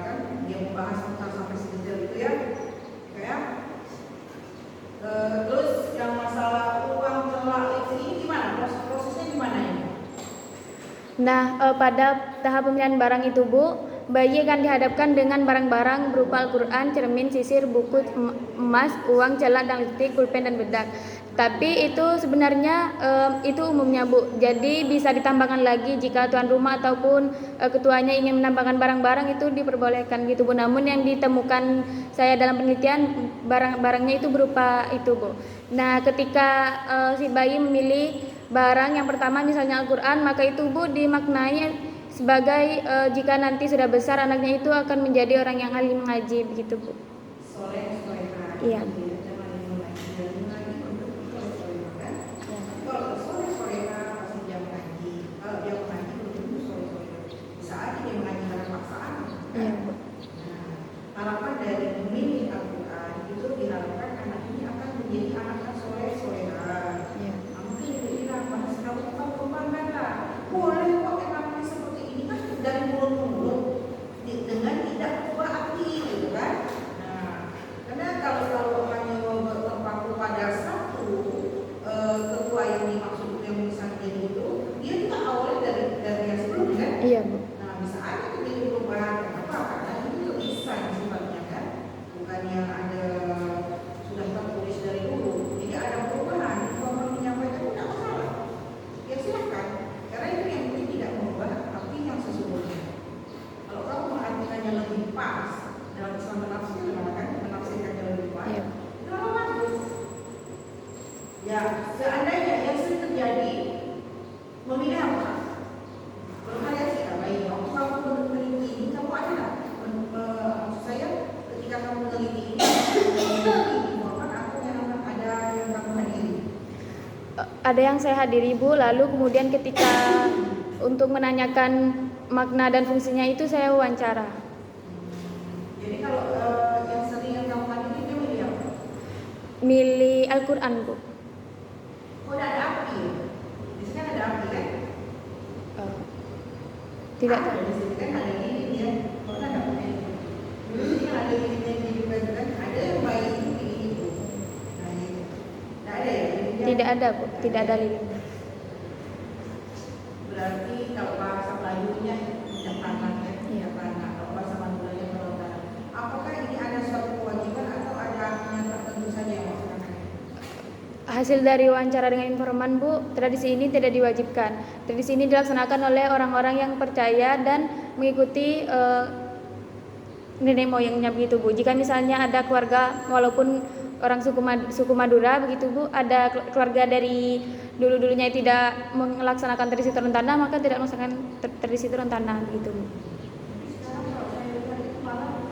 kan, dia membahas tentang sampai sedetail itu ya. Kayak terus yang masalah uang celak ini gimana? Prosesnya gimana ini? Nah, pada tahap pemilihan barang itu Bu, bayi akan dihadapkan dengan barang-barang berupa Al-Quran, cermin, sisir, buku, emas, uang, celak, dan lipstik, pulpen, dan bedak. Tapi itu sebenarnya itu umumnya Bu. Jadi bisa ditambahkan lagi jika tuan rumah ataupun ketuanya ingin menambahkan barang-barang itu diperbolehkan gitu Bu. Namun yang ditemukan saya dalam penelitian barang-barangnya itu berupa itu Bu. Nah ketika si bayi memilih barang yang pertama misalnya Al-Quran, maka itu Bu dimaknai sebagai jika nanti sudah besar anaknya itu akan menjadi orang yang ahli mengaji begitu Bu. Iya. Kalau soleh Ya, seandainya yang sering terjadi memilih apa? Bervariasi lah. Baik, waktu kamu meneliti ini, kamu ada nggak? Maksud saya, ketika kamu meneliti ini, informan atau yang ada yang kamu hadiri? Ada yang saya hadiri Bu, lalu kemudian ketika untuk menanyakan makna dan fungsinya itu saya wawancara. Jadi kalau yang sering yang kamu hadiri dia milih apa? Milih Al-Quran Bu. Oh, ada api ya? Di sini kan ada api kan? Tidak Ada, tahu. di sini kan ada ini ya. Kok ada api? Di sini kan ada ini yang juga kan ada yang baik itu pilih itu. Nah, ini. Tidak ada ya? Tidak ada Bu, tidak ada lilin. Berarti kalau bahasa Melayunya tidak tanah ya, tidak tanah. Kalau bahasa Maduranya kalau tanah. Apakah ini ada suatu kewajiban atau ada yang tertentu saja yang melaksanakan? Hasil dari wawancara dengan informan Bu, tradisi ini tidak diwajibkan. Tradisi ini dilaksanakan oleh orang-orang yang percaya dan mengikuti nenek moyangnya begitu Bu. Jika misalnya ada keluarga walaupun orang suku Madura begitu Bu, ada keluarga dari dulu-dulunya tidak melaksanakan tradisi turun tanah, maka tidak melaksanakan tradisi turun tanah begitu Bu. Sekarang kalau saya lihat itu malah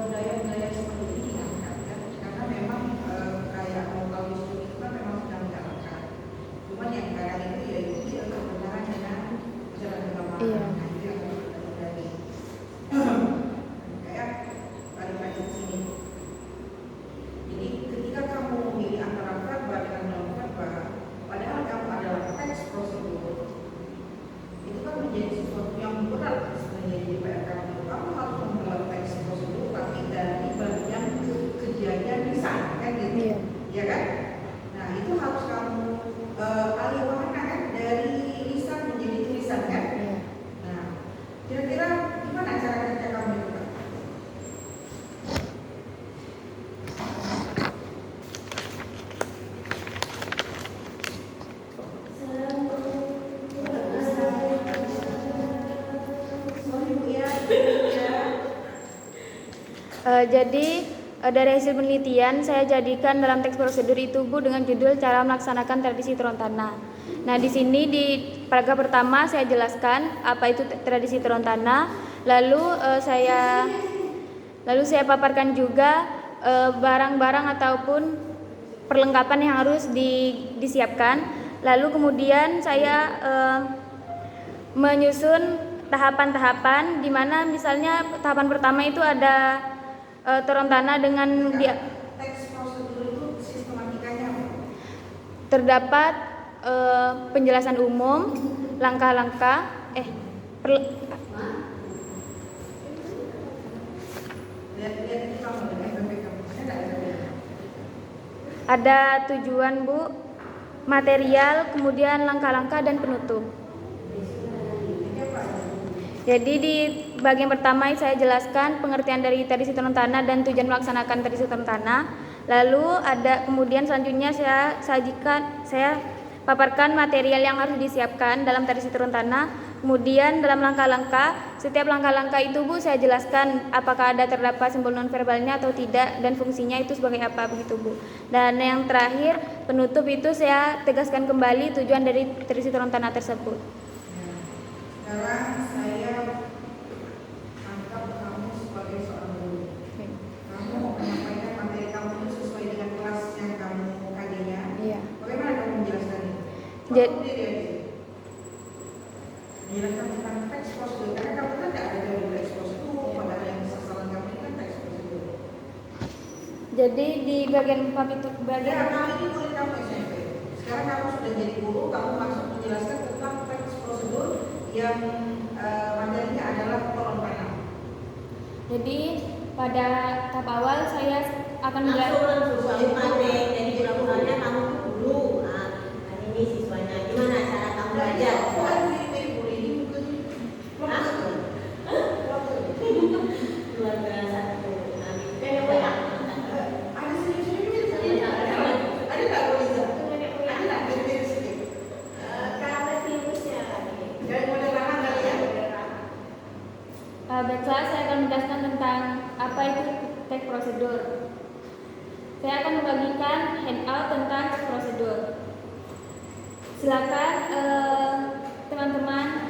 budaya-budaya seperti ini ya, karena memang kayak lokal wisdom itu kan memang sedang dijalankan. Cuman yang sekarang itu ya itu dia bertentangan dengan ajaran agama. Iya. Nah, itu yang harus kita hindari. Kayak balik ke sini. Jadi ketika kamu memilih antara fatwa dengan non fatwa, padahal kamu adalah teks prosedur, itu kan menjadi sesuatu yang berat sebenarnya di PR kamu. Kamu harus membuat teks prosedur tapi dari bagian kejadian lisan kan gitu, Iya. ya kan? Nah itu harus kamu alih warna kan dari lisan menjadi tulisan kan? Iya. Nah kira-kira gimana cara kerja kamu itu Pak? Jadi dari hasil penelitian saya jadikan dalam teks prosedur itu Bu dengan judul cara melaksanakan tradisi turun tanah. Nah di sini di paragraf pertama saya jelaskan apa itu tradisi turun tanah. Lalu saya paparkan juga barang-barang ataupun perlengkapan yang harus disiapkan. Lalu kemudian saya menyusun tahapan-tahapan di mana misalnya tahapan pertama itu ada turun tanah dengan Teks prosedur itu sistematikanya apa? terdapat penjelasan umum, langkah-langkah, Lihat itu kamu dengan FPK, saya tidak ada. ada tujuan Bu, material, kemudian langkah-langkah dan penutup. Jadi di bagian pertama saya jelaskan pengertian dari tradisi turun tanah dan tujuan melaksanakan tradisi turun tanah. Lalu ada kemudian selanjutnya saya paparkan material yang harus disiapkan dalam tradisi turun tanah. Kemudian dalam langkah-langkah, setiap langkah-langkah itu Bu saya jelaskan apakah ada terdapat simbol nonverbalnya atau tidak dan fungsinya itu sebagai apa begitu Bu. Dan yang terakhir penutup itu saya tegaskan kembali tujuan dari tradisi turun tanah tersebut. Sekarang saya anggap kamu sebagai seorang guru. Kamu mau menyampaikan materi kamu ini sesuai dengan kelas yang kamu kajinya. Iya. Bagaimana kamu menjelaskannya? Jadi- Kamu berdiri aja. Menjelaskan tentang teks prosedur karena kamu kan tidak ada dari teks prosedur, padahal yang sasaran kamu ini kan teks prosedur. Jadi di bagian bab itu Ya, bagian kamu ini murid kamu SMP. Sekarang kamu sudah jadi guru, kamu masuk menjelaskan tentang teks prosedur yang materinya adalah turun tanah. Jadi pada tahap awal saya akan menjelaskan langsung jadi pura-puranya kamu tuh dulu. Nah, ini siswanya gimana cara kamu belajar? Kok ada mirip guru ini mukanya? Keluarga satu. Ada senyum-senyum ada nggak Roisa? Ada nggak mirip sedikit? Dari model tangan kali ya? baiklah saya akan menjelaskan tentang apa itu teks prosedur. Saya akan membagi Silakan teman-teman.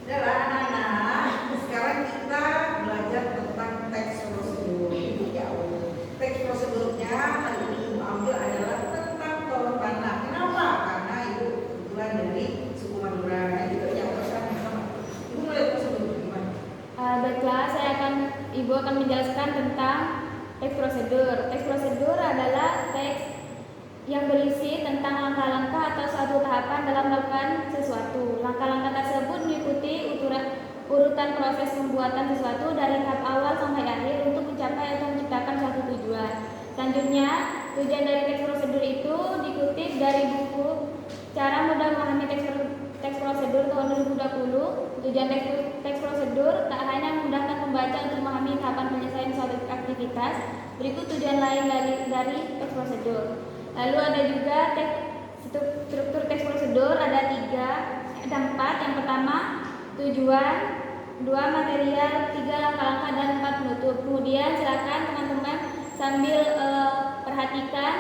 Adalah anak-anak, sekarang kita belajar tentang teks prosedur. Ini jauh. Teks prosedurnya hari ini Ibu ambil adalah tentang tolong tanah. Kenapa? Karena Ibu kebetulan dari suku Madura. Itu yang sama. Ibu mulai prosedur gimana? Baiklah, Ibu akan menjelaskan tentang teks prosedur. Teks prosedur adalah teks yang berisi tentang langkah-langkah atau suatu tahapan dalam melakukan sesuatu. Langkah-langkah tersebut mengikuti urutan proses pembuatan sesuatu dari tahap awal sampai akhir untuk mencapai atau menciptakan suatu tujuan. Selanjutnya, tujuan dari teks prosedur itu dikutip dari buku Cara Mudah Memahami Teks Prosedur tahun 2020. Tujuan teks prosedur tak hanya memudahkan pembaca untuk memahami tahapan penyelesaian suatu aktivitas. Berikut tujuan lain dari teks prosedur. Lalu ada juga struktur teks prosedur, ada 4. Yang pertama, tujuan, 2 material, 3 langkah-langkah, dan 4 penutup. Kemudian silakan teman-teman sambil perhatikan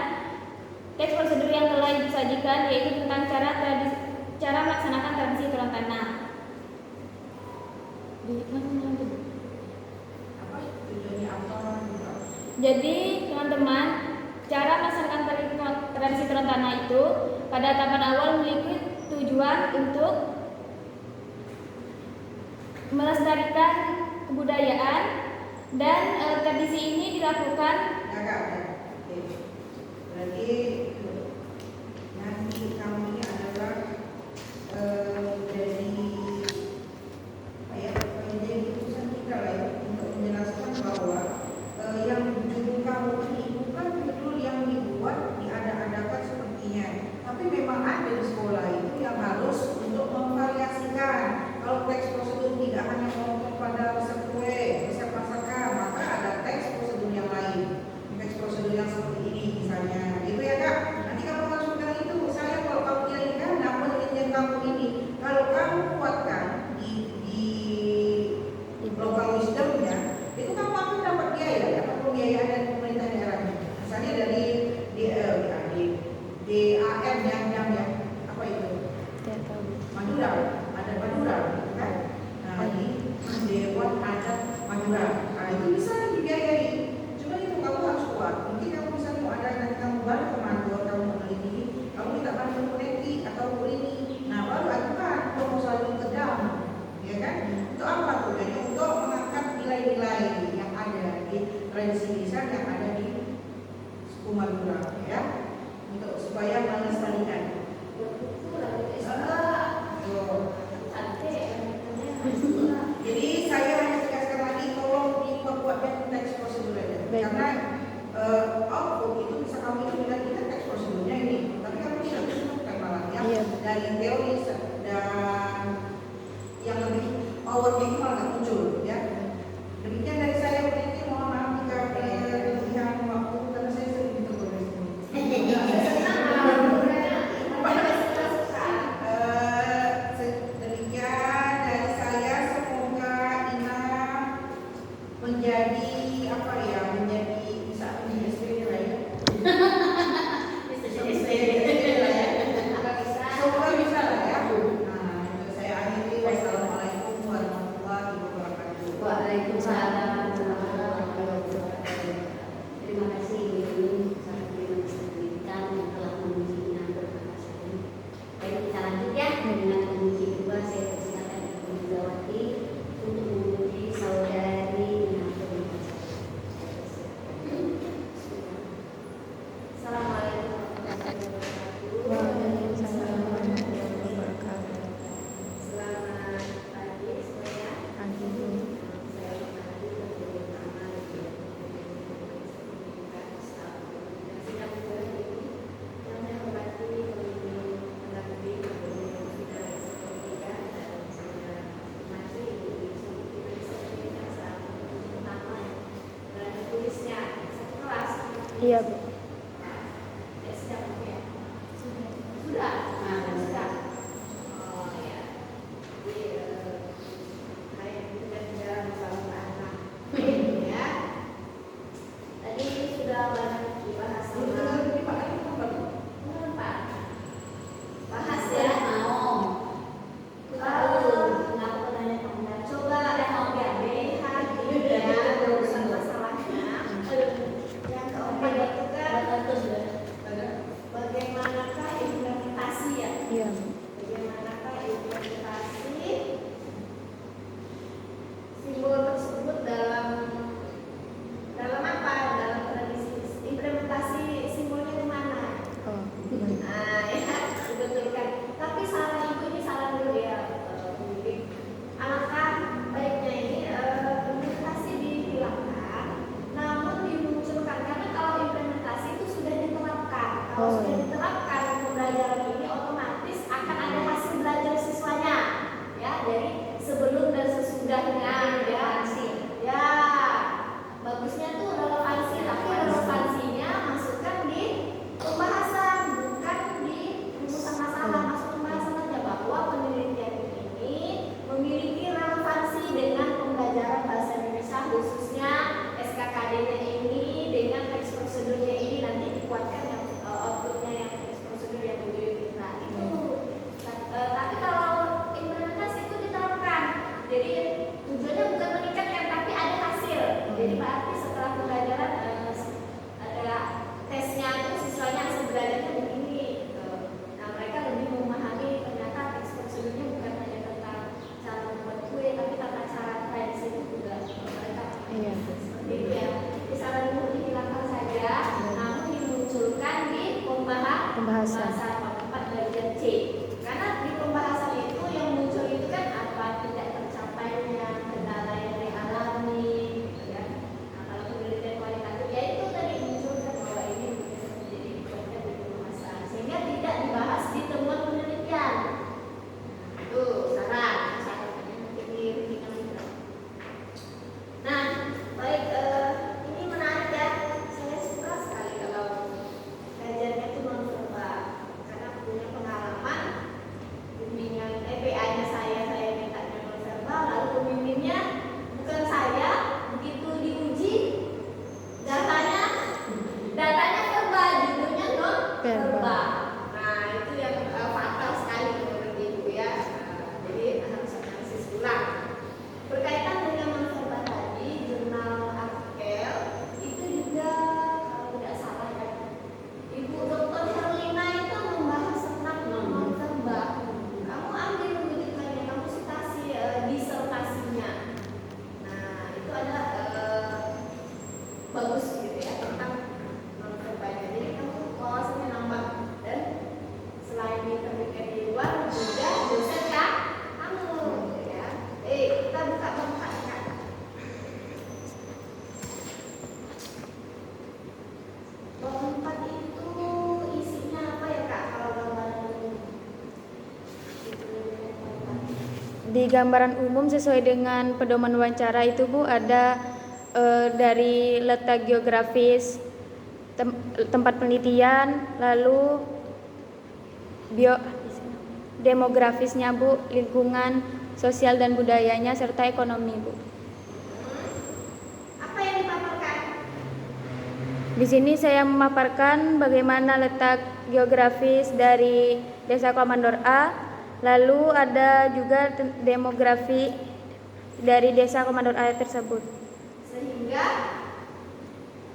teks prosedur yang telah disajikan, yaitu tentang cara melaksanakan transisi turun tanah. Apa tujuannya apa? Jadi teman-teman, cara melaksanakan tradisi turun tanah itu pada tahapan awal memiliki tujuan untuk melestarikan kebudayaan dan tradisi ini dilakukan. Oke. Berarti nanti kamu ini adalah jadi utusan kita lah ya, untuk menjelaskan bahwa yang judul kamu ini bukan judul yang dibuat diada-adakan sepertinya, tapi memang ada di sekolah itu yang harus untuk memvariasikan. Kalau teks prosedur tidak hanya ngomong pada resep kue, resep masakan, maka ada teks prosedur yang lain, teks prosedur yang seperti ini misalnya, gitu ya Kak. Nanti kamu masukkan itu. Saya kalau kamu kira-kira nama penelitian kamu ini, kalau kamu kuatkan di global wisdomnya, itu kamu akan dapat biaya, dapat pembiayaan dari pemerintah daerah. Misalnya dari DAM yang apa itu? Madura, ada Madura, kan? Nah ini Dewan Adat Madura. Nah itu bisa dibiayai. Cuma itu kamu harus kuat. Mungkin kamu bisa mau ada nanti kamu baru kemana kamu meneliti, kamu minta bantu peneliti atau ini. Nah baru ajukan proposal itu ke DAM, ya kan? Untuk apa tujuannya? Untuk mengangkat nilai-nilai yang ada di tradisi lisan yang ada di suku Madura, ya, untuk supaya melestarikan. Jadi saya hanya tegaskan lagi, tolong diperkuatkan teks prosedur aja. Karena output itu bisa kamu itu bilang kita teks prosedurnya ini, tapi kamu tidak bisa malah ya dari teori dan yang lebih powernya itu malah nggak muncul, ya. Demikian dari saya, peneliti, mohon maaf jika berlebihan waktu karena saya sering ditegur di sini. Demikian dari saya, semoga Ina menjadi apa ya, bisa menjadi SPD lah ya. Semoga bisa lah ya. Nah, saya akhiri. Wassalamualaikum warahmatullahi wabarakatuh. Waalaikumsalam warahmatullahi wabarakatuh. Terima kasih Ibu sangat pendidikan yang telah menguji dengan berbakat ini. Baik, kita lanjut ya dengan penguji kedua. Saya persilakan Ibu Zawati untuk menguji saudari dengan pendidikan. Assalamualaikum warahmatullahi wabarakatuh. Selamat pagi semuanya. Iya, Bu. Sudah. Nah, sudah. Oh ya. Hari ini kita bicara masalah anak. Ya. Tadi sudah banyak dibahas sama Di gambaran umum sesuai dengan pedoman wawancara itu Bu ada dari letak geografis tempat penelitian, lalu demografisnya Bu, lingkungan, sosial dan budayanya serta ekonomi Bu. Apa yang dipaparkan? Di sini saya memaparkan bagaimana letak geografis dari Desa Komandor A, lalu ada juga demografi dari Desa Komandor A tersebut. Sehingga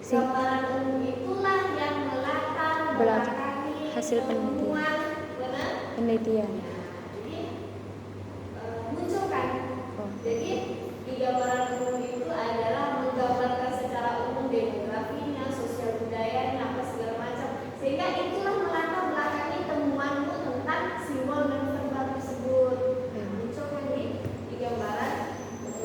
gambaran umum itulah yang melatar belakangi Hasil penelitian. temuan Penelitian. Jadi munculkan. Oh. Jadi di gambaran umum itu adalah menggambarkan secara umum demografinya, sosial budayanya, apa segala macam. Sehingga itulah melatar belakangi temuanmu tentang simbol dan verbal tersebut. Munculkan di gambaran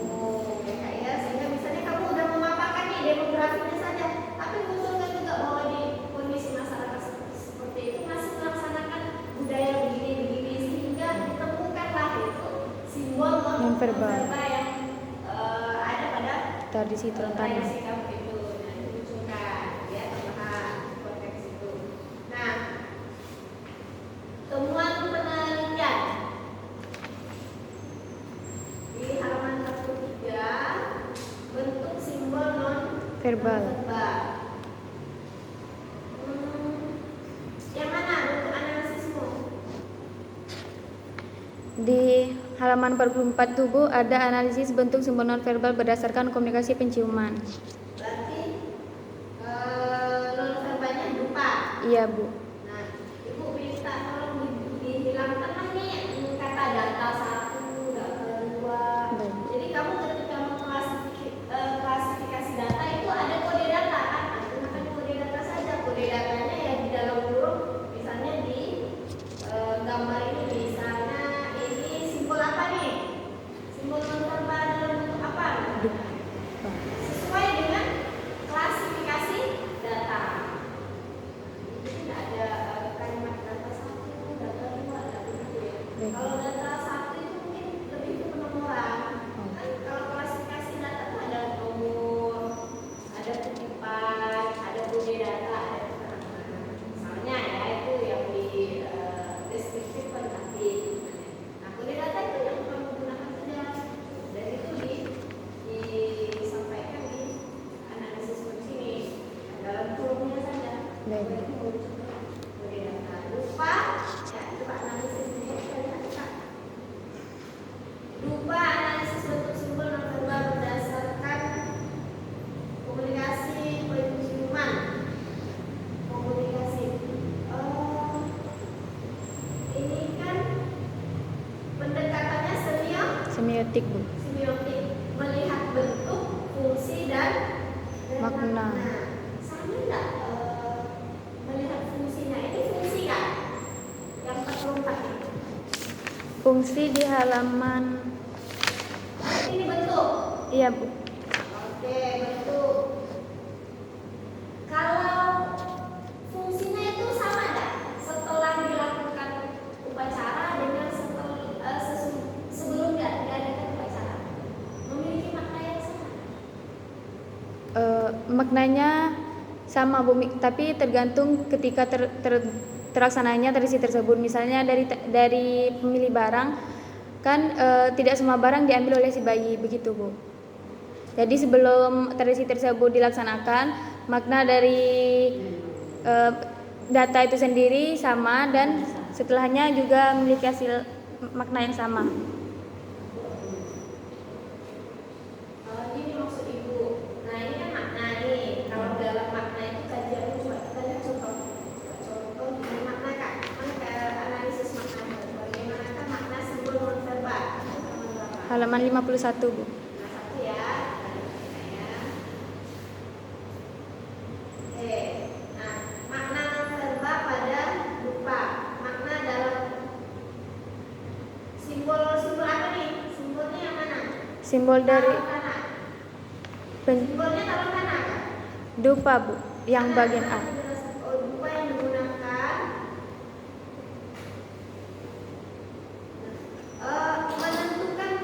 umum ya Kak ya. Sehingga misalnya kamu udah memaparkan nih demografinya saja, tapi munculkan juga bahwa di kondisi masyarakat seperti itu masih melaksanakan budaya begini sehingga ditemukanlah itu simbol Non-verbal yang ada pada tradisi Trontanah. tradisi kamu itu. Nah, itu munculkan ya tambahan konteks itu. Nah, temuan penelitian di halaman 43 bentuk simbol non Verbal. Yang mana bentuk analisismu? Di halaman 44 tubuh ada analisis bentuk simbol nonverbal berdasarkan komunikasi penciuman. Berarti non-verbalnya berupa. Iya Bu. Nah, Ibu minta tolong dihilangkan nih kata data 1, data 2. Baik. Jadi kamu ketika mengklasifikasi data itu ada kode data kan? Nah, gunakan kode data saja. Kode datanya ya di dalam huruf, misalnya di gambar ini misalnya ini simbol apa nih? Simbol non-verbal dalam bentuk apa? Sesuai dengan klasifikasi data. Jadi tidak ada kalimat data 1, data 2, data 3 ya. Baik. Kalau data 1 itu mungkin lebih ke penomoran. Kan kalau klasifikasi data itu ada nomor, ada kutipan, ada kode data, ada keterangan. Misalnya ya itu yang di deskriptif kuantitatif. Nah, kode data itu yang kamu gunakan saja. Dan itu disampaikan di analisis sini dalam kurungnya saja. Baik. Kode data lupa ya coba analisis ini kita lihat Kak. Lupa analisis bentuk simbol nonverbal berdasarkan komunikasi penciuman. Komunikasi. Ini kan pendekatannya Semiotik Bu. semiotik, melihat bentuk, fungsi dan Makna. Sama enggak melihat fungsinya? Ini fungsi kan? Yang 44 ini. Fungsi di halaman. Ini bentuk. Iya Bu. Oke, bentuk. Kalau fungsinya itu sama enggak? Setelah dilakukan upacara dengan sebelum diadakan upacara. Memiliki makna yang sama. Maknanya sama Bu, tapi tergantung ketika terlaksananya tradisi tersebut. Misalnya dari pemilih barang kan tidak semua barang diambil oleh si bayi, begitu Bu. Jadi sebelum tradisi tersebut dilaksanakan, makna dari data itu sendiri sama dan setelahnya juga memiliki hasil makna yang sama. Ini maksud Ibu. Nah, ini kan makna nih. Kalau dalam makna itu kajian coba kita lihat contoh. Contoh ini makna Kak. Analisis makna. Bagaimanakah makna simbol nonverbal? Halaman 51 Bu. Nah, satu ya. Oke. Nah, makna nonverbal pada lupa. Makna dalam simbol apa nih? Simbolnya yang mana? Simbol dari Taruh kanan. Simbolnya taruh kanan Kak. dupa Bu, yang bagian A. Dupa yang digunakan menentukan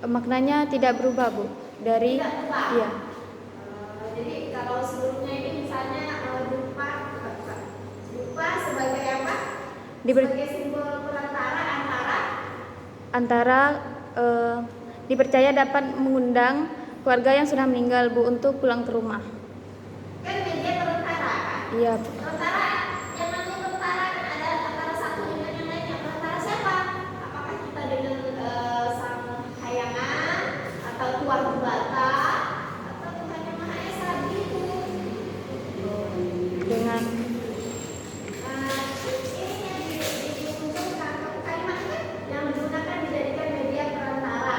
maknanya tidak berubah, Bu. Dari Tidak berubah. iya. Jadi kalau sebelumnya ini misalnya dupa sebagai apa? Sebagai simbol perantara antara dipercaya dapat mengundang keluarga yang sudah meninggal, Bu, untuk pulang ke rumah. kan media perantara kan? Iya, Bu. Perantara yang namanya perantara kan ada antara satu dengan yang lainnya. Perantara siapa? Apakah kita dengan sang hayangan atau tuan bata atau Tuhan yang Maha Esa gitu? Dengan Ini yang dimunculkan kalimatnya yang digunakan dijadikan media perantara.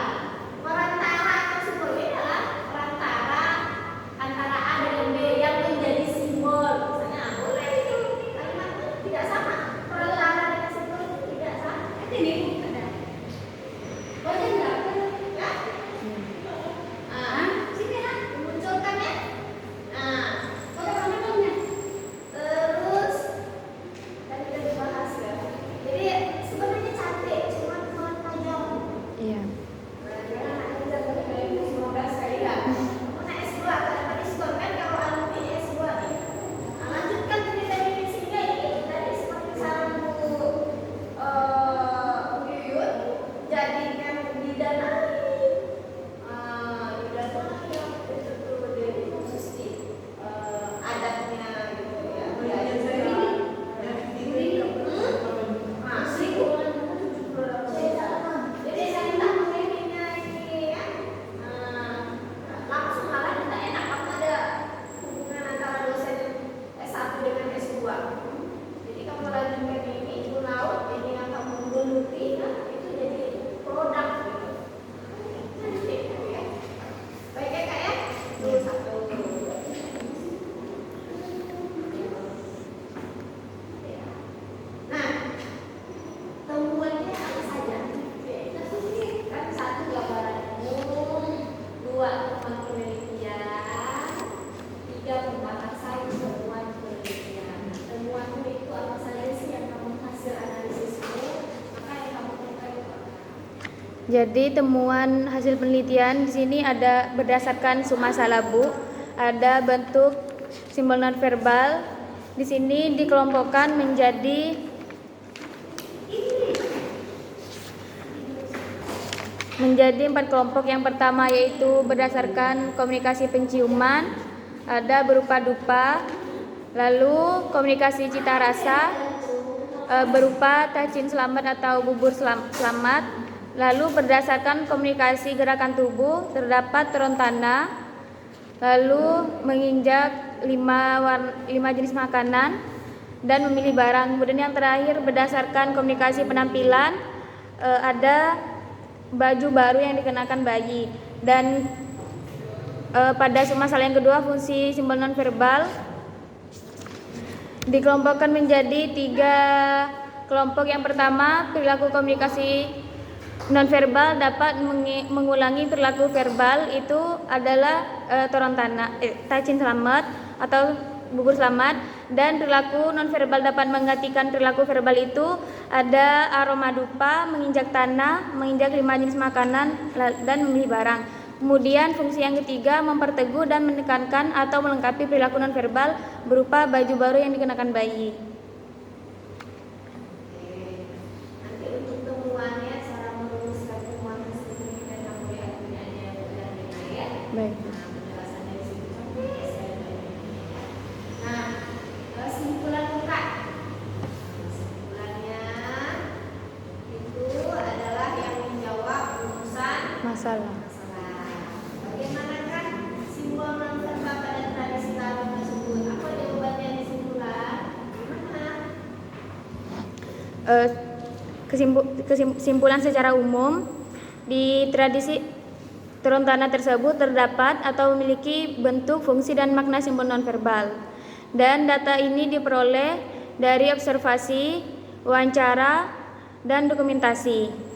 Perantara atau simbol ini adalah perantara antara A dengan B yang menjadi simbol. Misalnya boleh itu kalimat itu tidak sama. Perantara dengan simbol itu tidak sama. Ini ada. Boleh enggak? Ya. Sini lah dimunculkan ya. Mana? Terus tadi kita dibahas ya. Jadi sebenarnya cantik, cuma kurang tajam. iya. Jangan anak kita dari 2015 kali ya. Mana S2 kan tadi skor kan kalau alumni S2 nih. Lanjutkan penelitian ini sehingga ini tadi seperti saran Bu Yuyun jadikan didanai. Didanai yang betul-betul dari khusus di adatnya gitu ya. Penelitian saya ini Jadi saya minta penelitiannya ini ya, langsung malah tidak enak karena ada hubungan antara dosen S1 dengan S2. Jadi kamu lanjutkan ini ibu laut, ini yang kamu geluti, itu jadi produk gitu. Cantik ya. Baik ya Kak ya. Dulu satu. Nah, temuannya apa saja? Kan satu gambaran umum, dua temuan penelitian, tiga pembatasan temuan penelitian. Temuan itu apa saja sih yang kamu hasil analisismu? Maka yang kamu temukan itu apa? Jadi temuan hasil penelitian di sini ada berdasarkan sumasalah, Bu. Ada bentuk simbol nonverbal. Di sini dikelompokkan menjadi 4 kelompok. Yang pertama yaitu berdasarkan komunikasi penciuman, ada berupa dupa, lalu komunikasi cita rasa berupa tacin selamat atau bubur selamat, lalu berdasarkan komunikasi gerakan tubuh terdapat rontana, lalu menginjak 5 jenis makanan dan memilih barang. Kemudian yang terakhir berdasarkan komunikasi penampilan ada baju baru yang dikenakan bayi. Dan pada masalah yang kedua, fungsi simbol nonverbal dikelompokkan menjadi 3 kelompok. Yang pertama, perilaku komunikasi nonverbal dapat mengulangi perilaku verbal, itu adalah torontana, tacin selamat atau bubur selamat. Dan perilaku nonverbal dapat menggantikan perilaku verbal, itu ada aroma dupa, menginjak tanah, menginjak 5 jenis makanan, dan memilih barang. Kemudian fungsi yang ketiga, memperteguh dan menekankan atau melengkapi perilaku nonverbal berupa baju baru yang dikenakan bayi. Nanti untuk temuannya, cara merumuskan temuan hasil penelitian kamu lihat punya dia dan ya. Baik. Penjelasannya di situ cantik sekali. Nah, kesimpulan buka. Kesimpulannya itu adalah yang menjawab rumusan Masalah. masalah. Bagaimanakah simbol nonverbal pada tradisi Tarum tersebut? Apa jawabannya di kesimpulan? Gimana? Kesimpulan secara umum, di tradisi Torontana tersebut terdapat atau memiliki bentuk, fungsi, dan makna simbol nonverbal. Dan data ini diperoleh dari observasi, wawancara, dan dokumentasi.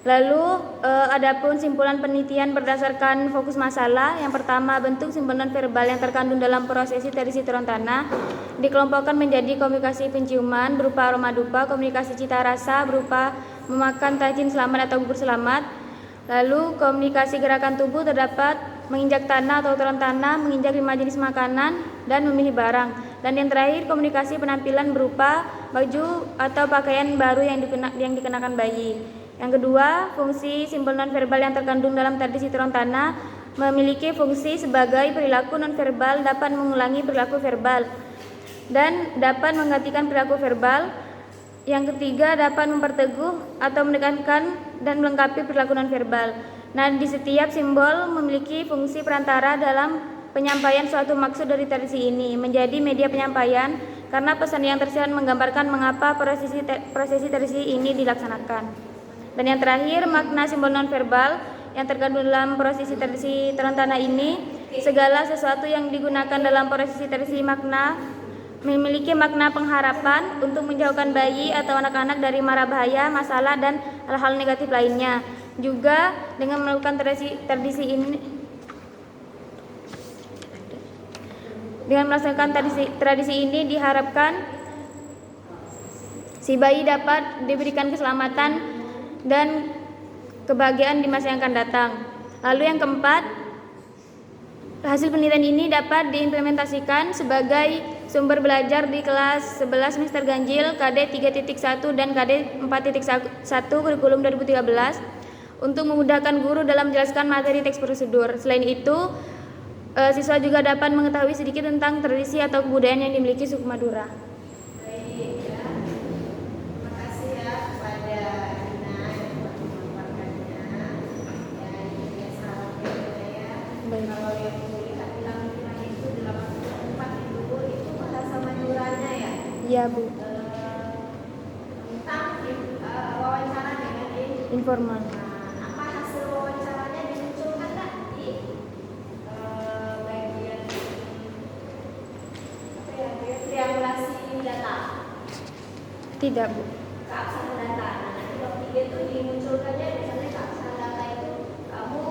Lalu adapun simpulan penelitian berdasarkan fokus masalah. Yang pertama, bentuk simbol nonverbal yang terkandung dalam prosesi tradisi Torontana dikelompokkan menjadi komunikasi penciuman berupa aroma dupa, komunikasi cita rasa berupa memakan tacin selamat atau bubur selamat, Lalu komunikasi gerakan tubuh terdapat menginjak tanah atau turun tanah, menginjak 5 jenis makanan, dan memilih barang. Dan yang terakhir komunikasi penampilan berupa baju atau pakaian baru yang dikenakan bayi. Yang kedua, fungsi simbol nonverbal yang terkandung dalam tradisi turun tanah memiliki fungsi sebagai perilaku nonverbal, dapat mengulangi perilaku verbal dan dapat menggantikan perilaku verbal. Yang ketiga, dapat memperteguh atau menekankan dan melengkapi perilaku nonverbal. Nah, di setiap simbol memiliki fungsi perantara dalam penyampaian suatu maksud dari tradisi ini, menjadi media penyampaian karena pesan yang tersirat menggambarkan mengapa prosesi tradisi ini dilaksanakan. Dan yang terakhir, makna simbol nonverbal yang terkandung dalam prosesi tradisi turun tanah ini, segala sesuatu yang digunakan dalam prosesi tradisi memiliki makna pengharapan untuk menjauhkan bayi atau anak-anak dari mara bahaya, masalah, dan hal-hal negatif lainnya. Juga dengan melakukan tradisi ini, dengan melaksanakan tradisi ini diharapkan si bayi dapat diberikan keselamatan dan kebahagiaan di masa yang akan datang. Lalu yang keempat, hasil penelitian ini dapat diimplementasikan sebagai sumber belajar di kelas 11 semester ganjil KD 3.1 dan KD 4.1 kurikulum 2013 untuk memudahkan guru dalam menjelaskan materi teks prosedur. Selain itu, siswa juga dapat mengetahui sedikit tentang tradisi atau kebudayaan yang dimiliki suku Madura. Baik ya. Terima kasih ya kepada Ina yang telah memaparkannya. Ya, ini ya salamnya ya. Baik. Kalau yang melihat bilang itu 84 itu bahasa Maduranya ya. Iya, Bu. Tentang wawancara dengan Informal. apa hasil wawancaranya dimunculkan nggak di bagian apa ya, triangulasi data Tidak, Bu. keabsahan data. Nah, nanti bab 3 itu dimunculkannya misalnya keabsahan data itu kamu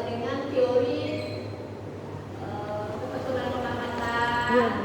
dengan teori kebetulan pengamatan Iya, Bu.